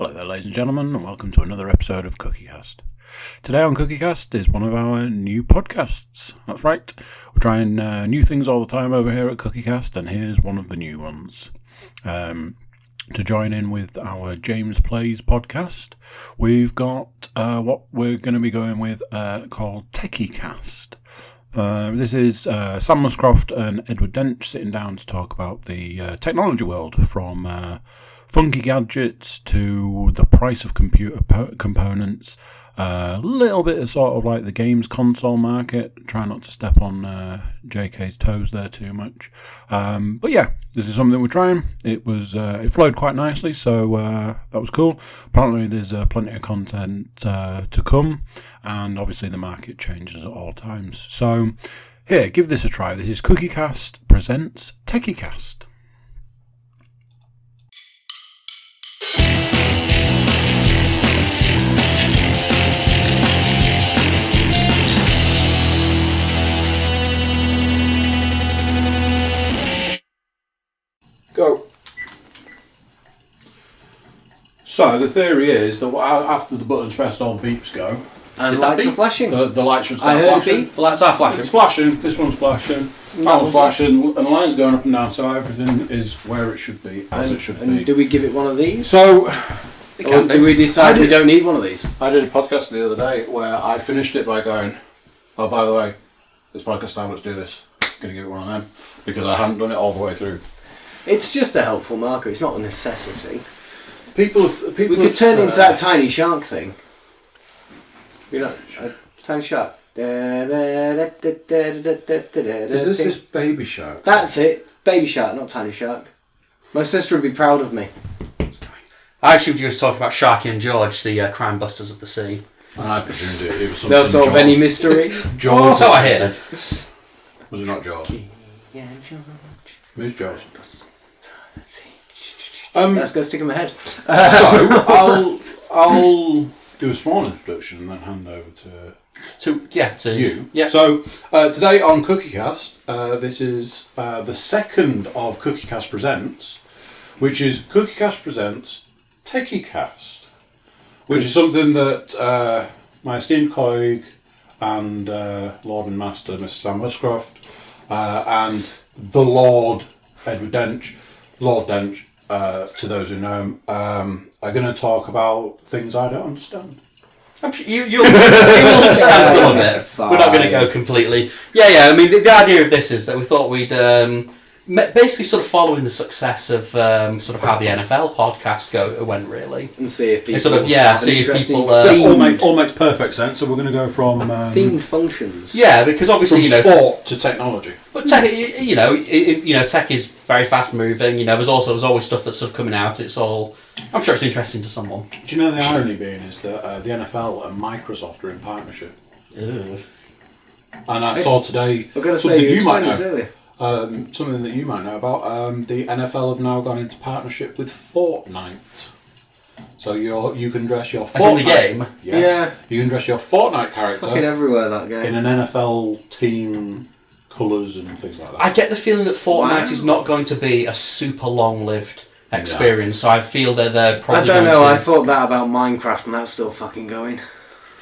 Hello there, ladies and gentlemen, and welcome to another episode of Cookiecast. Today on Cookiecast is one of our new podcasts. That's right, we're trying new things all the time over here at Cookiecast, and here's one of the new ones. To join in with our James Plays podcast, we've got what we're going to be going with called Techiecast. This is Sam Muscroft and Ed Dench sitting down to talk about the technology world, from funky gadgets to the price of computer components, a little bit of sort of like the games console market. Try not to step on JK's toes there too much. But yeah, this is something we're trying. It flowed quite nicely, so that was cool. Apparently there's plenty of content to come, and obviously the market changes at all times. So here, give this a try. This is Cookiecast presents Techiecast. Go. So the theory is that after the button's pressed, all beeps go. And lights are flashing. The lights should start I heard flashing. a beep. The lights are flashing. It's flashing. This one's flashing. That one's flashing. And the line's going up and down, so everything is where it should be, as it should be. Do we give it one of these? So, or do we decide we don't need one of these? I did a podcast the other day where I finished it by going, oh, by the way, this podcast time, let's do this. I'm going to give it one of them. Because I hadn't done it all the way through. It's just a helpful marker. It's not a necessity. People we could turn it into that tiny shark thing. You know, a tiny shark. Is this baby shark? That's it. Baby shark, not tiny shark. My sister would be proud of me. I actually was just talking about Sharky and George, the crime busters of the sea. And I presumed it was something. They'll solve any mystery. Jaws. So I hear. Was it not Jaws? Yeah, George. Who's Jaws? Let's go stick him ahead. So I'll do a small introduction and then hand over to you. Yeah. So today on Cookiecast, this is the second of Cookiecast Presents, which is Cookiecast Presents Techiecast, which is something that my esteemed colleague and Lord and Master, Mr. Sam Muscroft, and the Lord Edward Dench, Lord Dench, to those who know him, are going to talk about things I don't understand. I'm sure you will understand some of it. We're not going to go completely. Yeah. I mean, the idea of this is that we thought we'd basically sort of following the success of sort of how the NFL podcast went, really, and see if people see if people all makes perfect sense. So we're going to go from themed functions. Yeah, because obviously from sport to technology. But tech, tech is very fast moving. There's always stuff that's sort of coming out. I'm sure it's interesting to someone. Do you know the irony being is that the NFL and Microsoft are in partnership? Ugh. And I saw today something you might know. Something that you might know about. The NFL have now gone into partnership with Fortnite. So you can dress your Fortnite. As in the game? Yes. Yeah. You can dress your Fortnite character. Fucking everywhere, that game. In an NFL team colours and things like that. I get the feeling that Fortnite is not going to be a super long-lived experience, so I feel that they're probably I don't know, I thought that about Minecraft and that's still fucking going.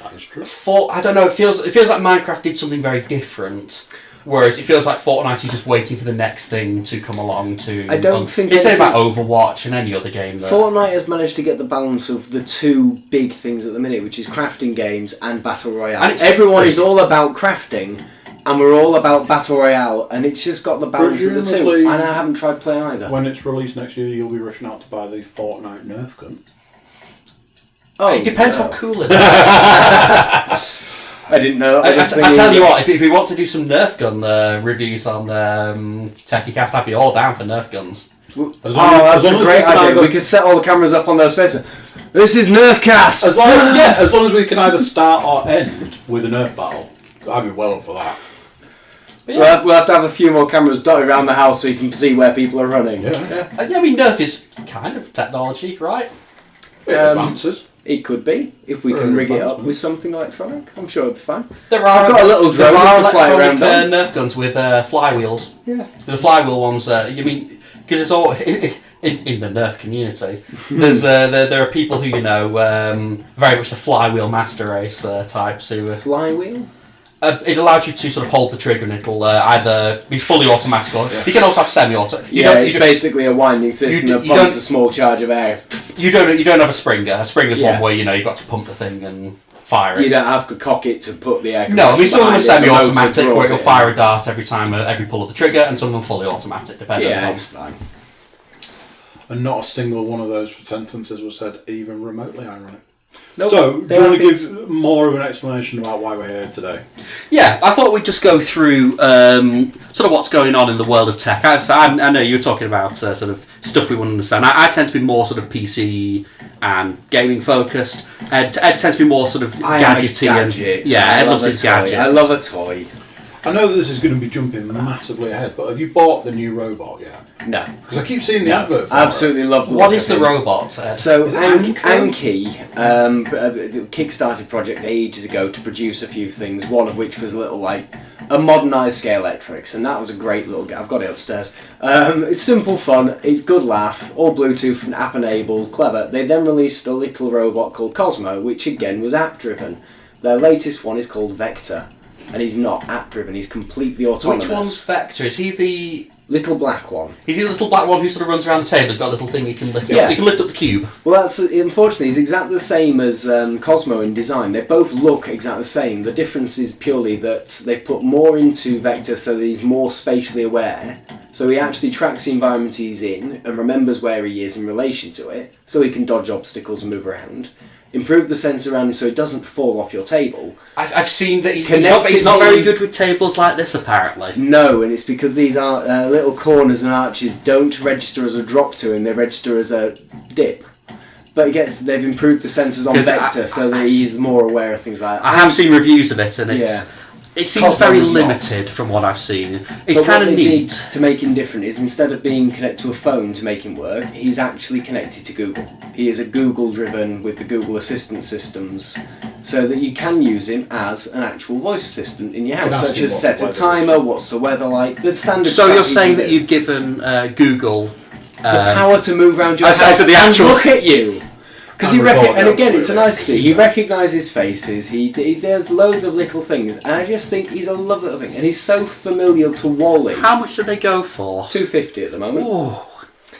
That is true. I don't know, it feels like Minecraft did something very different. Whereas it feels like Fortnite is just waiting for the next thing to come along to... I don't think... It's about Overwatch and any other game, though. Fortnite has managed to get the balance of the two big things at the minute, which is crafting games and Battle Royale. And everyone is all about crafting, and we're all about Battle Royale, and it's just got the balance of the two. And I haven't tried playing either. When it's released next year, you'll be rushing out to buy the Fortnite Nerf gun. Oh, it depends how cool it is. I didn't know. I tell you what, if we want to do some Nerf gun reviews on Techiecast, I'd be all down for Nerf guns. That's a great idea. We could set all the cameras up on those faces. This is Nerfcast! As long as we can either start or end with a Nerf battle, I'd be well up for that. Yeah. We'll have to have a few more cameras dotted around the house so you can see where people are running. Yeah. I mean, Nerf is kind of technology, right? Advances. It could be, if we can rig it up with something electronic. I'm sure it'll be fine. I've got a little drone to fly around Nerf guns with flywheels. Yeah. The flywheel ones, because it's all... in the Nerf community, there's there are people who very much the flywheel master race types who Flywheel. It allows you to sort of hold the trigger, and it'll either be fully automatic or you can also have semi-auto. It's basically a winding system that pumps a small charge of air. You don't have a springer. A springer's one where you've got to pump the thing and fire it. You don't have to cock it to put the air. No, I mean some of them are semi-automatic where it'll fire a dart every pull of the trigger, and some of them fully automatic, depending on. It's fine. And not a single one of those sentences was said even remotely ironic. Nope. So, do you want to give more of an explanation about why we're here today? Yeah, I thought we'd just go through sort of what's going on in the world of tech. I know you were talking about sort of stuff we wouldn't understand. I tend to be more sort of PC and gaming focused. Ed tends to be more sort of gadgety. Ed loves his gadgets. I love a toy. I know that this is going to be jumping massively ahead, but have you bought the new robot yet? No. Because I keep seeing the advert for I absolutely love the What is the robot? So, Anki kickstarted a project ages ago to produce a few things, one of which was a modernised Scalextrics, and that was a great little... I've got it upstairs. It's simple fun, it's good laugh, all Bluetooth and app enabled, clever. They then released a little robot called Cosmo, which again was app driven. Their latest one is called Vector. And he's not app-driven, he's completely autonomous. Which one's Vector? Is he the... Little black one. Is he the little black one who sort of runs around the table? He's got a little thing he can lift up. He can lift up the cube. Well, that's unfortunately, he's exactly the same as Cosmo in design. They both look exactly the same. The difference is purely that they've put more into Vector so that he's more spatially aware. So he actually tracks the environment he's in and remembers where he is in relation to it, so he can dodge obstacles and move around. Improve the sensor around him so it doesn't fall off your table. I've seen that he's not very good with tables like this, apparently. No, and it's because these are little corners and arches don't register as a drop to him, they register as a dip. But they've improved the sensors on Vector so that he's more aware of things like that. I have seen reviews of it, and it seems very limited from what I've seen. It's kind of neat. To make him different is instead of being connected to a phone to make him work, he's actually connected to Google. He is a Google-driven with the Google Assistant systems, so that you can use him as an actual voice assistant in your house, such as set a timer, what's the weather like, the standard. So you're saying that you've given Google the power to move around your house and look at you. Because it's a nice thing. He recognises faces. He does loads of little things, and I just think he's a lovely little thing. And he's so familiar to Wally. How much do they go for? $250 at the moment. Ooh,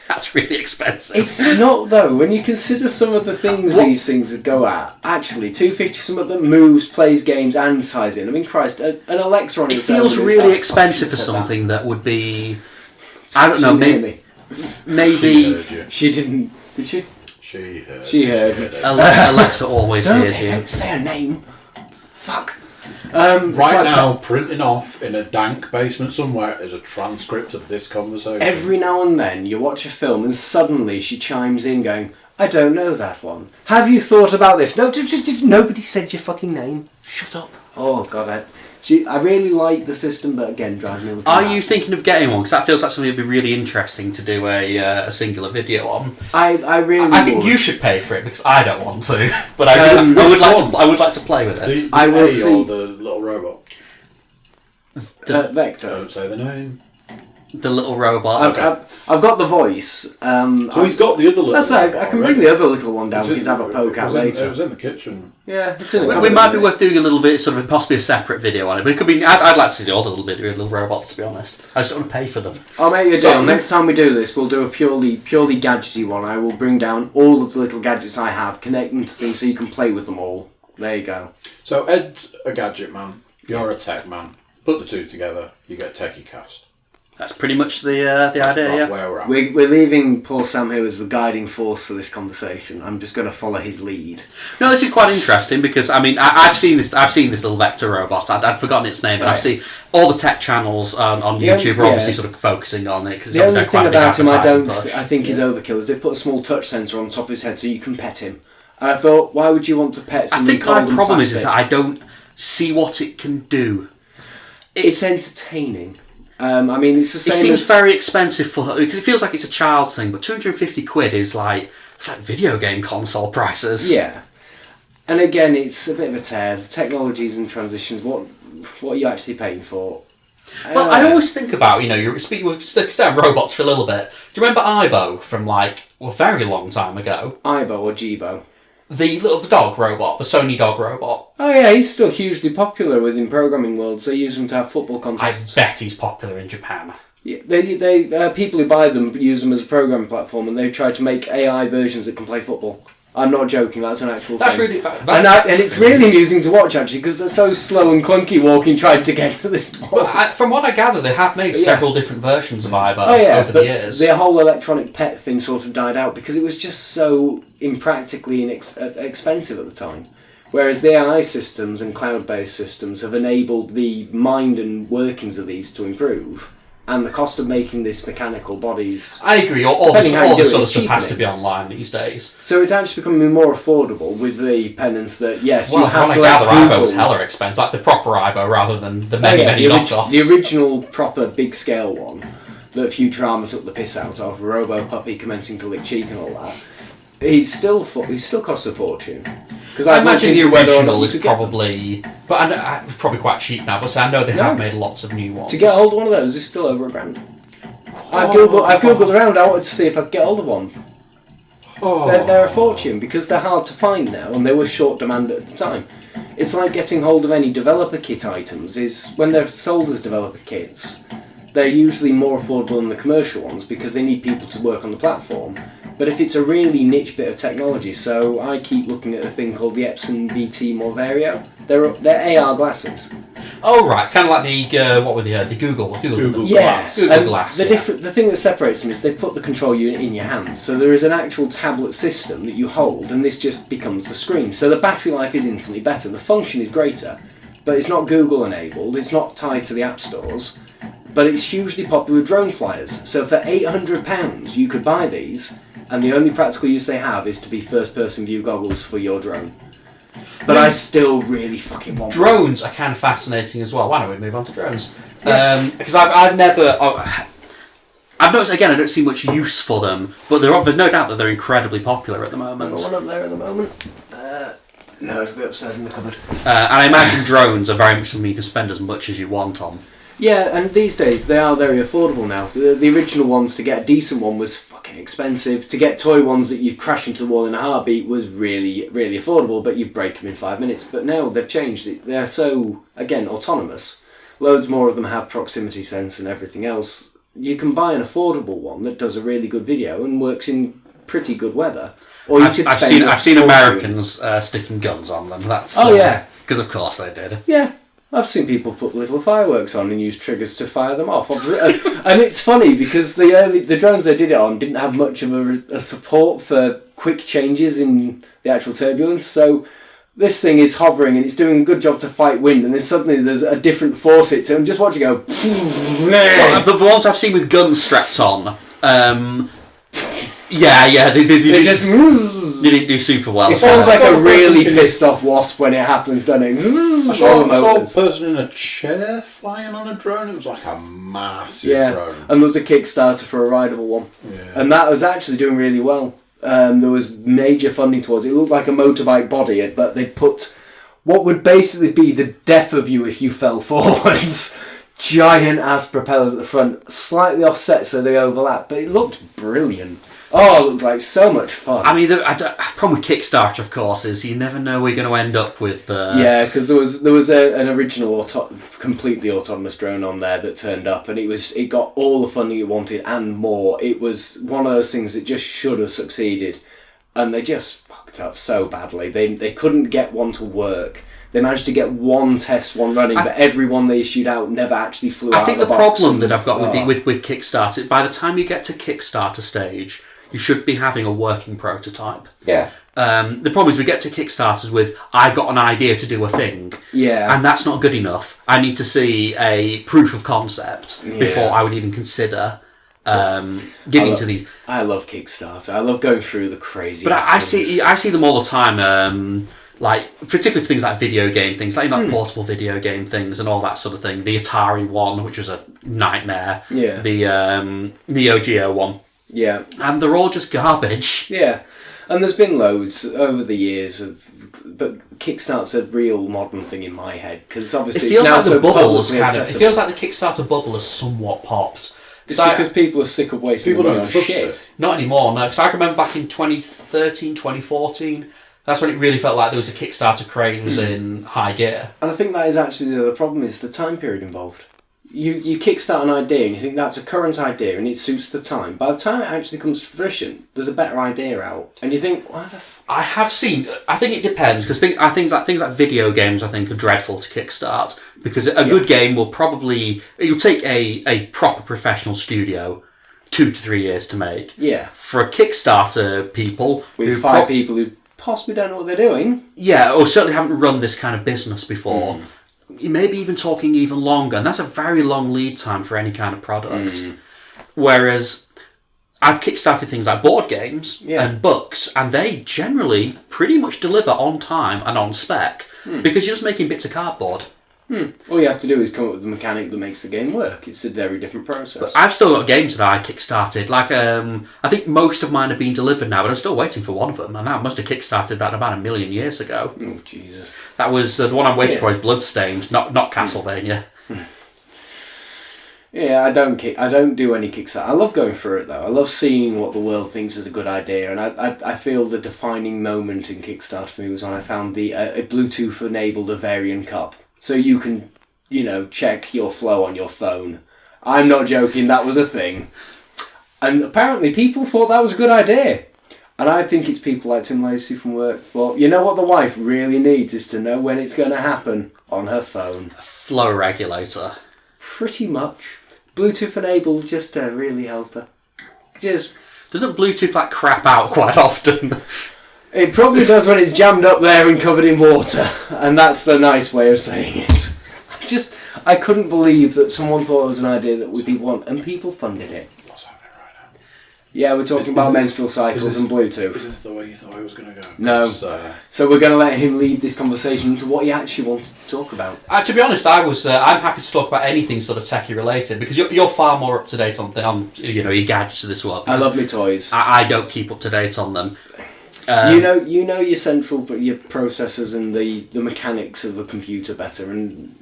that's really expensive. It's not though. When you consider some of the things these things go at, actually, $250. Some of them moves, plays games, and ties in. I mean, Christ, an Alexa on it feels really expensive for something that would be. I don't know. Maybe she didn't. Did she? She heard. Alexa always hears you. Don't say her name. Fuck. Right now, printing off in a dank basement somewhere is a transcript of this conversation. Every now and then you watch a film and suddenly she chimes in going, I don't know that one. Have you thought about this? No, nobody said your fucking name. Shut up. Oh, God, I really like the system, but again, drives me. Are you thinking of getting one? Because that feels like something that'd be really interesting to do a singular video on. I think you should pay for it because I don't want to, but I would like to play with it. I will see. Or the little robot. Vector. Don't say the name. The little robot. I've got the voice. So he's got the other little. That's right. I can bring the other little one down. We can have a poke out later. It was in the kitchen. Yeah, it's in we might be worth doing a little bit, sort of possibly a separate video on it. But it could be. I'd like to see all the little robots. To be honest, I just don't want to pay for them. I'll make you a deal. Next time we do this, we'll do a purely gadgety one. I will bring down all of the little gadgets I have, connect them to things so you can play with them all. There you go. So Ed's a gadget man. You're a tech man. Put the two together, you get Techiecast. That's pretty much the idea. That's where we're at. We're leaving poor Sam here as the guiding force for this conversation. I'm just going to follow his lead. No, this is quite interesting because I mean I've seen this little Vector robot. I'd forgotten its name, but I've seen all the tech channels on YouTube are obviously sort of focusing on it because the only thing about him I think is overkill is they put a small touch sensor on top of his head so you can pet him. And I thought, why would you want to pet something? I think my problem is that I don't see what it can do. It's entertaining. I mean, it's the same. It seems very expensive because it feels like it's a child's thing, but £250 is like video game console prices. Yeah, and again, it's a bit of a tear. The technologies and transitions. What are you actually paying for? Well, I always think about, we'll stick down robots for a little bit. Do you remember Ibo from a very long time ago? Ibo or Jibo? The dog robot, the Sony dog robot. Oh yeah, he's still hugely popular within programming worlds. They use him to have football contests. I bet he's popular in Japan. Yeah, they people who buy them use them as a programming platform, and they try to make AI versions that can play football. I'm not joking. That's an actual That's thing. really bad. And it's really amusing to watch, actually, because they're so slow and clunky walking trying to get to this point. But from what I gather, they have made several different versions of Ibo over the years. The whole electronic pet thing sort of died out because it was just so impractically expensive at the time. Whereas the AI systems and cloud-based systems have enabled the mind and workings of these to improve. And the cost of making this mechanical bodies... I agree, all the sort of stuff has to be online these days. So it's actually becoming more affordable with the penance that, yes, well, you have to gather Google... Ibo was hella expensive, like the proper Ibo rather than the many knockoffs. The original proper big-scale one that Futurama took the piss out of, Robo Puppy commencing to lick cheek and all that, he still costs a fortune. I imagine the original is probably... But I know, probably quite cheap now, but I know they have made lots of new ones. To get hold of one of those is still over $1,000. I've googled around. I wanted to see if I could get hold of one. They're a fortune because they're hard to find now, and they were short demand at the time. It's like getting hold of any developer kit items. Is when they're sold as developer kits, they're usually more affordable than the commercial ones because they need people to work on the platform. But if it's a really niche bit of technology, so I keep looking at a thing called the Epson VT Morvario. They're AR glasses. Oh right, kind of like the Google Glass. Google Glass. The thing that separates them is they put the control unit in your hand, so there is an actual tablet system that you hold, and this just becomes the screen. So the battery life is infinitely better. The function is greater, but it's not Google enabled. It's not tied to the app stores, but it's hugely popular with drone flyers. So for £800, you could buy these. And the only practical use they have is to be first-person view goggles for your drone. But I still really fucking want drones are kind of fascinating as well. Why don't we move on to drones? Because I've noticed, again, I don't see much use for them, but there's no doubt that they're incredibly popular at the moment. There's one up there at the moment. No, it'll be upstairs in the cupboard. And I imagine drones are very much something you can spend as much as you want on. Yeah, and these days they are very affordable now. The original ones, to get a decent one was fucking expensive. To get toy ones that you'd crash into the wall in a heartbeat was really, really affordable, but you'd break them in 5 minutes. But now they've changed it. They're so, again, autonomous. Loads more of them have proximity sense and everything else. You can buy an affordable one that does a really good video and works in pretty good weather. Or I've seen Americans sticking guns on them. That's yeah, because of course they did. Yeah. I've seen people put little fireworks on and use triggers to fire them off. And it's funny because the drones they did it on didn't have much of a support for quick changes in the actual turbulence. So this thing is hovering and it's doing a good job to fight wind, and then suddenly there's a different force hits it, and just watch it go. The ones I've seen with guns strapped on, they just didn't do super well. It sounds like a really pissed off wasp when it happens, doesn't it? I saw a person in a chair flying on a drone. It was like a massive drone. And there was a Kickstarter for a rideable one. Yeah. And that was actually doing really well. There was major funding towards it. It looked like a motorbike body, but they put what would basically be the death of you if you fell forwards. Giant ass propellers at the front, slightly offset so they overlap, but it looked brilliant. Oh, it looked like so much fun. I mean, the problem with Kickstarter, of course, is you never know where you're going to end up with. Yeah, because there was an original completely autonomous drone on there that turned up, and it got all the funding it wanted and more. It was one of those things that just should have succeeded, and they just fucked up so badly. They couldn't get one to work. They managed to get one test one running, but every one they issued out never actually flew out of the box. I think the problem that I've got with Kickstarter, by the time you get to Kickstarter stage, you should be having a working prototype. Yeah. The problem is we get to Kickstarters with, I got an idea to do a thing. Yeah. And that's not good enough. I need to see a proof of concept before I would even consider giving to these. I love Kickstarter. I love going through the crazy. But I see them all the time. Like, particularly for things like video game things, like portable video game things and all that sort of thing. The Atari one, which was a nightmare. Yeah. The Neo Geo one. Yeah. And they're all just garbage. Yeah. And there's been loads over the years but Kickstarter's a real modern thing in my head because obviously it feels it's now like the so bubble's publicly accessible. it feels like the Kickstarter bubble has somewhat popped. It's because people are sick of wasting money on shit. Not anymore, no. Because I remember back in 2013, 2014, that's when it really felt like there was a Kickstarter craze was in high gear. And I think that is actually the other problem is the time period involved. You kickstart an idea and you think that's a current idea and it suits the time. By the time it actually comes to fruition, there's a better idea out. And you think, why the I have seen, I think it depends, because things like video games I think are dreadful to kickstart, because a good game will probably, it will take a proper professional studio 2 to 3 years to make. Yeah. For a Kickstarter people... With 5 people who possibly don't know what they're doing. Yeah, or certainly haven't run this kind of business before. Maybe even talking even longer, and that's a very long lead time for any kind of product. Whereas I've kickstarted things like board games and books, and they generally pretty much deliver on time and on spec because you're just making bits of cardboard. All you have to do is come up with the mechanic that makes the game work. It's a very different process. But I've still got games that I kickstarted. Like I think most of mine have been delivered now, but I'm still waiting for one of them, and I must have kickstarted that about 1 million years ago. Oh Jesus! That was the one I'm waiting for is Bloodstained, not Castlevania. Yeah, I don't do any Kickstarter. I love going through it though. I love seeing what the world thinks is a good idea, and I feel the defining moment in Kickstarter for me was when I found a Bluetooth enabled Avarian cup, so you can, check your flow on your phone. I'm not joking. That was a thing, and apparently people thought that was a good idea. And I think it's people like Tim Lacey from work. Well, you know what the wife really needs is to know when it's going to happen on her phone. A flow regulator. Pretty much. Bluetooth enabled just to really help her. Just doesn't Bluetooth crap out quite often? It probably does when it's jammed up there and covered in water, and that's the nice way of saying it. I couldn't believe that someone thought it was an idea that would be one, and people funded it. What's happening right now? Yeah, we're talking about menstrual cycles and Bluetooth. Is this the way you thought it was going to go? No. So we're going to let him lead this conversation into what he actually wanted to talk about. To be honest, I'm happy to talk about anything sort of techie related because you're far more up to date on your gadgets of this world. I love my toys. I don't keep up to date on them. You know your your processors and the mechanics of a computer better, and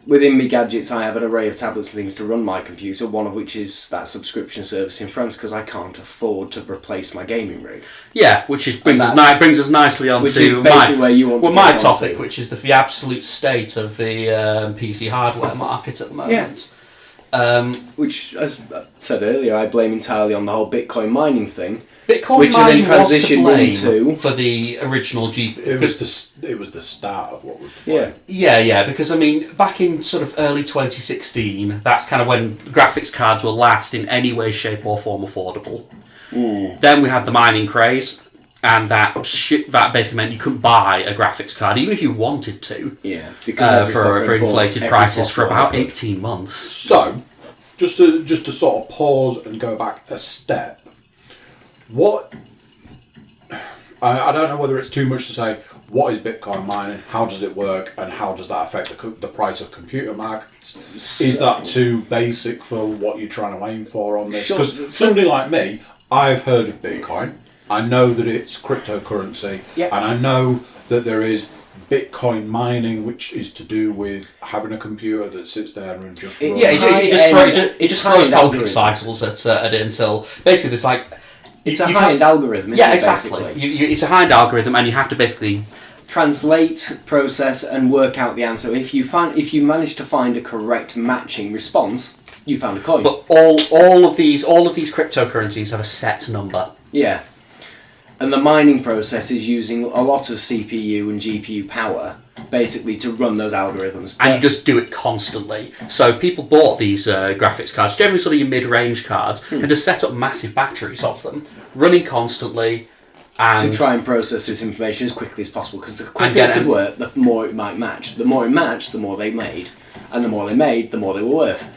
within my gadgets I have an array of tablets and things to run my computer, one of which is that subscription service in France because I can't afford to replace my gaming rig. Yeah, which brings us nicely on to my topic, which is the absolute state of the PC hardware market at the moment. Yeah. Which, as I said earlier, I blame entirely on the whole Bitcoin mining thing. Bitcoin mining was to blame for the original GPU. It was the start of what was to blame. Yeah, because back in sort of early 2016, that's kind of when graphics cards were last in any way, shape or form affordable. Then we had the mining craze, and that basically meant you couldn't buy a graphics card, even if you wanted to. Yeah, because for inflated prices for about 18 months. So, just to sort of pause and go back a step, I don't know whether it's too much to say, what is Bitcoin mining, how does it work, and how does that affect the price of computer markets? Is that too basic for what you're trying to aim for on this? Because somebody like me, I've heard of Bitcoin, I know that it's cryptocurrency, and I know that there is Bitcoin mining, which is to do with having a computer that sits there and just runs. It just throws compute cycles at it until basically there's it's a high-end algorithm. Exactly. It's a high-end algorithm, and you have to basically translate, process, and work out the answer. If you manage to find a correct matching response, you found a coin. But all of these cryptocurrencies have a set number. Yeah. And the mining process is using a lot of CPU and GPU power, basically, to run those algorithms. And you just do it constantly. So people bought these graphics cards, generally sort of your mid-range cards, and just set up massive batteries of them, running constantly. And to try and process this information as quickly as possible, because the quicker it could work, the more it might match. The more it matched, the more they made. And the more they made, the more they were worth.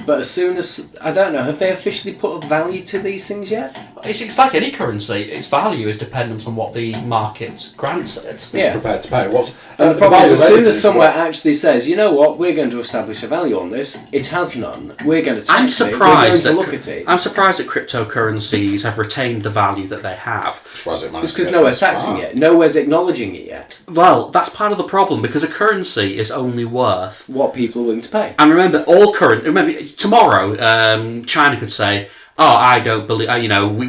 But as soon as, I don't know, have they officially put a value to these things yet? It's like any currency. Its value is dependent on what the market grants it. It's prepared to pay. And the problem is, as soon as somewhere actually says, you know what, we're going to establish a value on this, it has none. We're going to tax it. We're going to look at it. I'm surprised that cryptocurrencies have retained the value that they have. It's because nowhere's taxing it. Nowhere's acknowledging it yet. Well, that's part of the problem, because a currency is only worth what people are willing to pay. And remember, tomorrow, China could say, "Oh, I don't believe.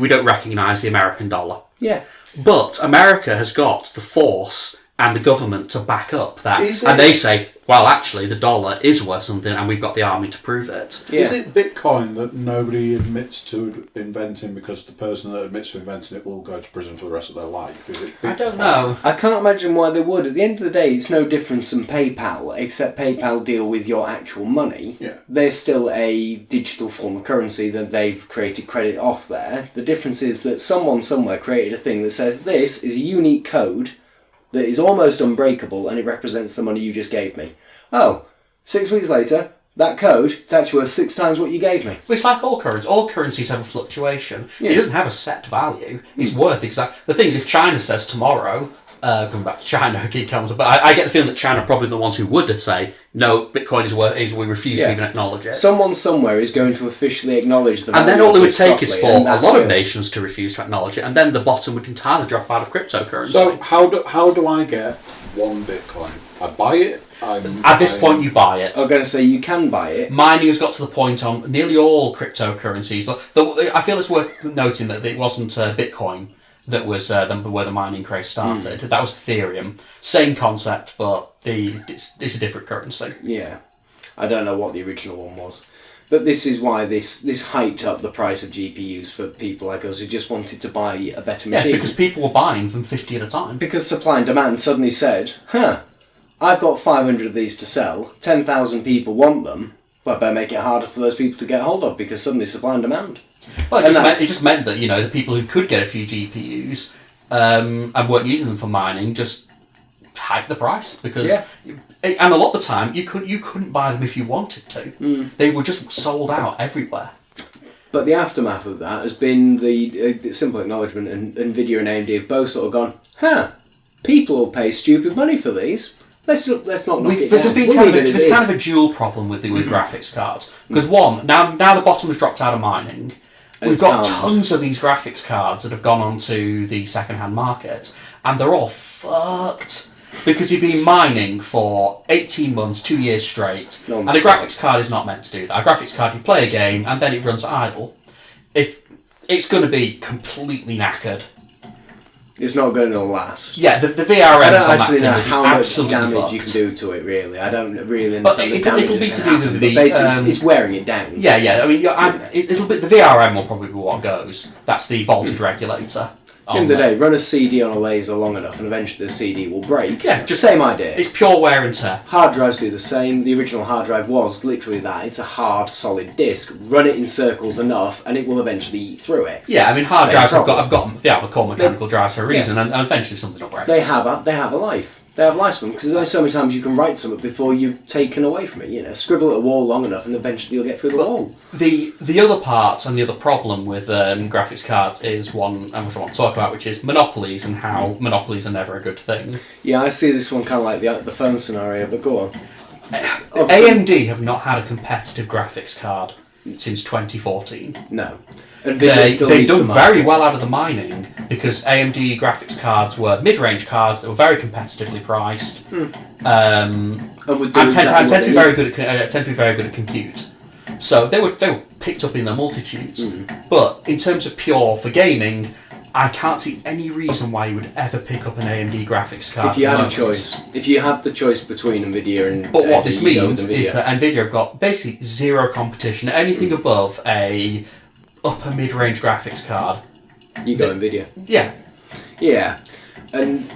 We don't recognise the American dollar." Yeah. But America has got the force and the government to back up that, and they say, "Well, actually, the dollar is worth something, and we've got the army to prove it." Yeah. Is it Bitcoin that nobody admits to inventing because the person that admits to inventing it will go to prison for the rest of their life? Is it Bitcoin? I don't know. I can't imagine why they would. At the end of the day, it's no different than PayPal, except PayPal deal with your actual money. Yeah. They're still a digital form of currency that they've created credit off there. The difference is that someone somewhere created a thing that says this is a unique code that is almost unbreakable and it represents the money you just gave me. Oh, 6 weeks later, that code is actually worth 6 times what you gave me. Well, it's like all currencies. All currencies have a fluctuation. Yeah. It doesn't have a set value. It's worth exactly... The thing is, if China says tomorrow, going back to China, but I get the feeling that China are probably the ones who would say, no, Bitcoin is worth... we refuse to even acknowledge it. Someone somewhere is going to officially acknowledge the value. And then all it would take is for a lot of nations to refuse to acknowledge it, and then the bottom would entirely drop out of cryptocurrency. So how do I get 1 Bitcoin? I buy it? At this point, you buy it. I'm going to say you can buy it. Mining has got to the point on nearly all cryptocurrencies. I feel it's worth noting that it wasn't Bitcoin that was where the mining craze started. That was Ethereum. Same concept, but it's a different currency. Yeah. I don't know what the original one was. But this is why this hyped up the price of GPUs for people like us who just wanted to buy a better machine. Yeah, because people were buying them 50 at a time. Because supply and demand suddenly said, I've got 500 of these to sell, 10,000 people want them, well, I better make it harder for those people to get hold of, because suddenly supply and demand. Well, it just meant that, the people who could get a few GPUs and weren't using them for mining just hiked the price, because... Yeah. And a lot of the time, you couldn't buy them if you wanted to. They were just sold out everywhere. But the aftermath of that has been the simple acknowledgement, and NVIDIA and AMD have both sort of gone, people will pay stupid money for these. Let's not knock it down. There's kind of a dual problem with graphics cards. Because one, now the bottom has dropped out of mining, we've got tons of these graphics cards that have gone onto the second-hand market, and they're all fucked. Because you've been mining for 18 months, 2 years straight, and a graphics card is not meant to do that. A graphics card, you play a game, and then it runs idle. If it's going to be completely knackered. It's not going to last. Yeah, the VRM I don't actually know how much damage you can do to it, really. I don't really understand the damage. It'll be to do with the... Basically, it's wearing it down. Yeah. I mean, it'll be... The VRM will probably be what goes. That's the voltage regulator. At the end of the day, run a CD on a laser long enough and eventually the CD will break. Yeah, just same idea. It's pure wear and tear. Hard drives do the same. The original hard drive was literally that. It's a hard, solid disc. Run it in circles enough and it will eventually eat through it. Yeah, I mean, hard drives have got they're called mechanical drives for a reason, and eventually something will break. They have a life. They have life for them, because there's only so many times you can write something before you've taken away from it. Scribble at a wall long enough and eventually you'll get through the wall. The other part and the other problem with graphics cards is one, and which I want to talk about, which is monopolies, and how monopolies are never a good thing. Yeah, I see this one kind of like the phone scenario, but go on. AMD have not had a competitive graphics card since 2014. No. They've done very well out of the mining, because AMD graphics cards were mid-range cards that were very competitively priced, and tend to be very good at compute. So they were picked up in their multitudes. But in terms of pure for gaming, I can't see any reason why you would ever pick up an AMD graphics card. If you had a choice, if you had the choice between NVIDIA and but what this means is that NVIDIA have got basically zero competition. Anything above a upper mid-range graphics card, you go NVIDIA. Yeah, and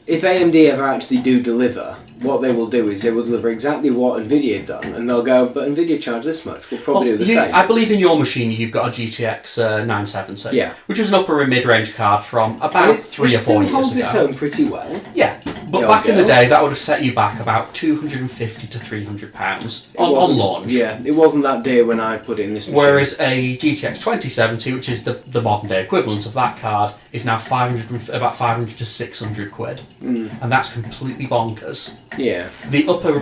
if AMD ever actually do deliver, what they will do is they will deliver exactly what NVIDIA have done, and they'll go, but NVIDIA charge this much. We'll probably do the same. I believe in your machine you've got a GTX 970, which is an upper and mid-range card from about 3 or 4 years ago. It still holds its own pretty well. Yeah, But back in the day, that would have set you back about £250 to £300 on launch. Yeah, it wasn't that dear when I put it in this machine. Whereas a GTX 2070, which is the modern day equivalent of that card, is now about 500 to 600 quid, and that's completely bonkers. Yeah. The upper,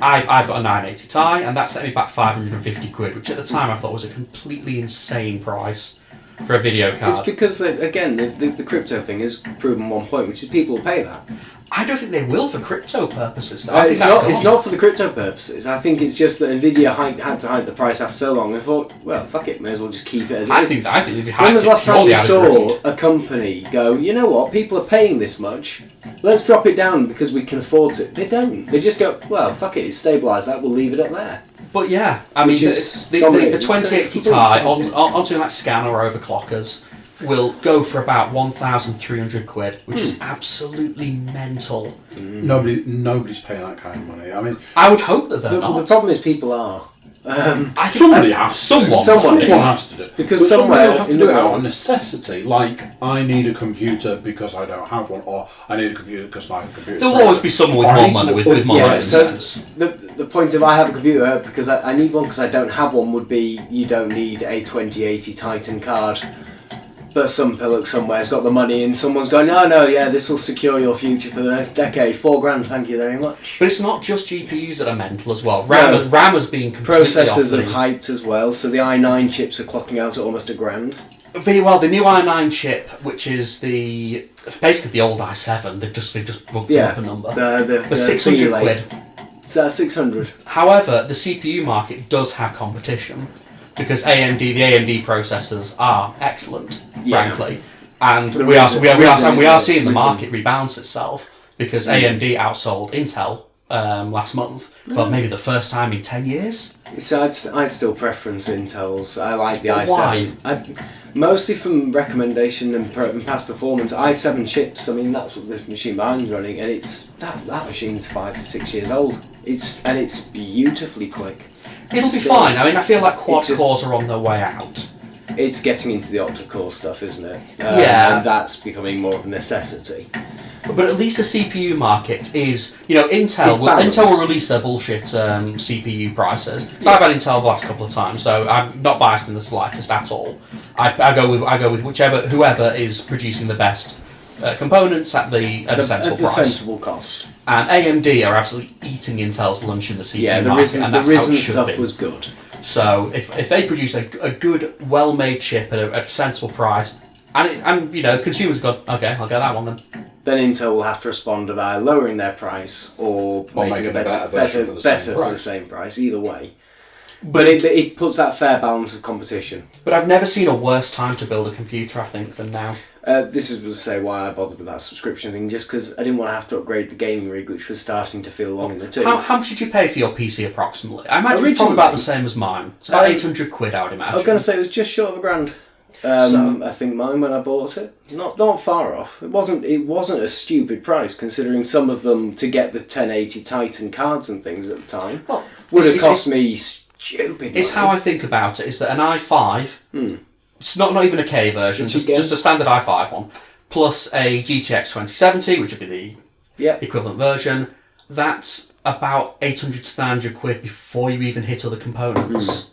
I've got a 980 Ti, and that set me back 550 quid, which at the time I thought was a completely insane price for a video card. It's because, again, the crypto thing has proven one point, which is people will pay that. I don't think they will for crypto purposes, though. It's not for the crypto purposes. I think it's just that Nvidia had to hike the price after so long. I thought, well, fuck it, may as well just keep it as it is. I think if you When was the last time you saw a company go, you know what, people are paying this much, let's drop it down because we can afford it? They don't. They just go, well, fuck it, it's stabilised that, we'll leave it up there. But yeah, I mean, the 2080 Ti on something like scan or overclockers will go for about 1,300 quid, which is absolutely mental. Nobody's paying that kind of money. I mean, I would hope that they're not. The problem is people are. I think somebody has to. Someone has to do it. Because but somewhere will have to in do the it out world. of necessity. Like, I need a computer because I don't have one, or I need a computer because my computer. There'll always be someone with more money, with more money. So the point of I have a computer because I need one because I don't have one would be you don't need a 2080 Titan card. But some pillock somewhere's got the money and someone's going, this will secure your future for the next decade. $4,000, thank you very much. But it's not just GPUs that are mental as well. RAM has been completely processors have hyped as well, so the i9 chips are clocking out at almost $1,000. Well, the new i9 chip, which is basically the old i7, they've just bumped up a number. For 600 quid. Is that 600? However, the CPU market does have competition. Because the AMD processors are excellent, frankly, and we are seeing the market rebalance itself because AMD outsold Intel last month for maybe the first time in 10 years. So I'd still preference Intel's. I like the i7. Why? Mostly from recommendation and past performance. i7 chips. I mean, that's what the machine behind's running, and it's that machine's 5 to 6 years old. It's beautifully quick. It'll be fine. I mean, I feel like quad cores are on their way out. It's getting into the octa-core stuff, isn't it? Yeah. And that's becoming more of a necessity. But at least the CPU market is, Intel will release their bullshit CPU prices. So I've had Intel the last couple of times, so I'm not biased in the slightest at all. I go with whoever is producing the best components at a sensible price. Sensible cost. And AMD are absolutely eating Intel's lunch in the CPU market, and that's the how it Ryzen should stuff be. was good. So if they produce a good, well-made chip at a sensible price, and consumers go, okay, I'll get that one then. Then Intel will have to respond to by lowering their price or making a better for the same price. Either way. But it puts that fair balance of competition. But I've never seen a worse time to build a computer, I think, than now. This is to say why I bothered with that subscription thing, just because I didn't want to have to upgrade the gaming rig, which was starting to feel long in the tooth. How much did you pay for your PC approximately? I imagine it's probably about the same as mine. It's about 800 quid, I would imagine. I was going to say it was just short of £1,000. I think mine when I bought it, not far off. It wasn't a stupid price considering some of them to get the 1080 Titan cards and things at the time would have cost me stupid. It's how I think about it. Is that an i5? It's not even a K version, just a standard i5 one, plus a GTX 2070, which would be the equivalent version. That's about 800 to 900 quid before you even hit other components.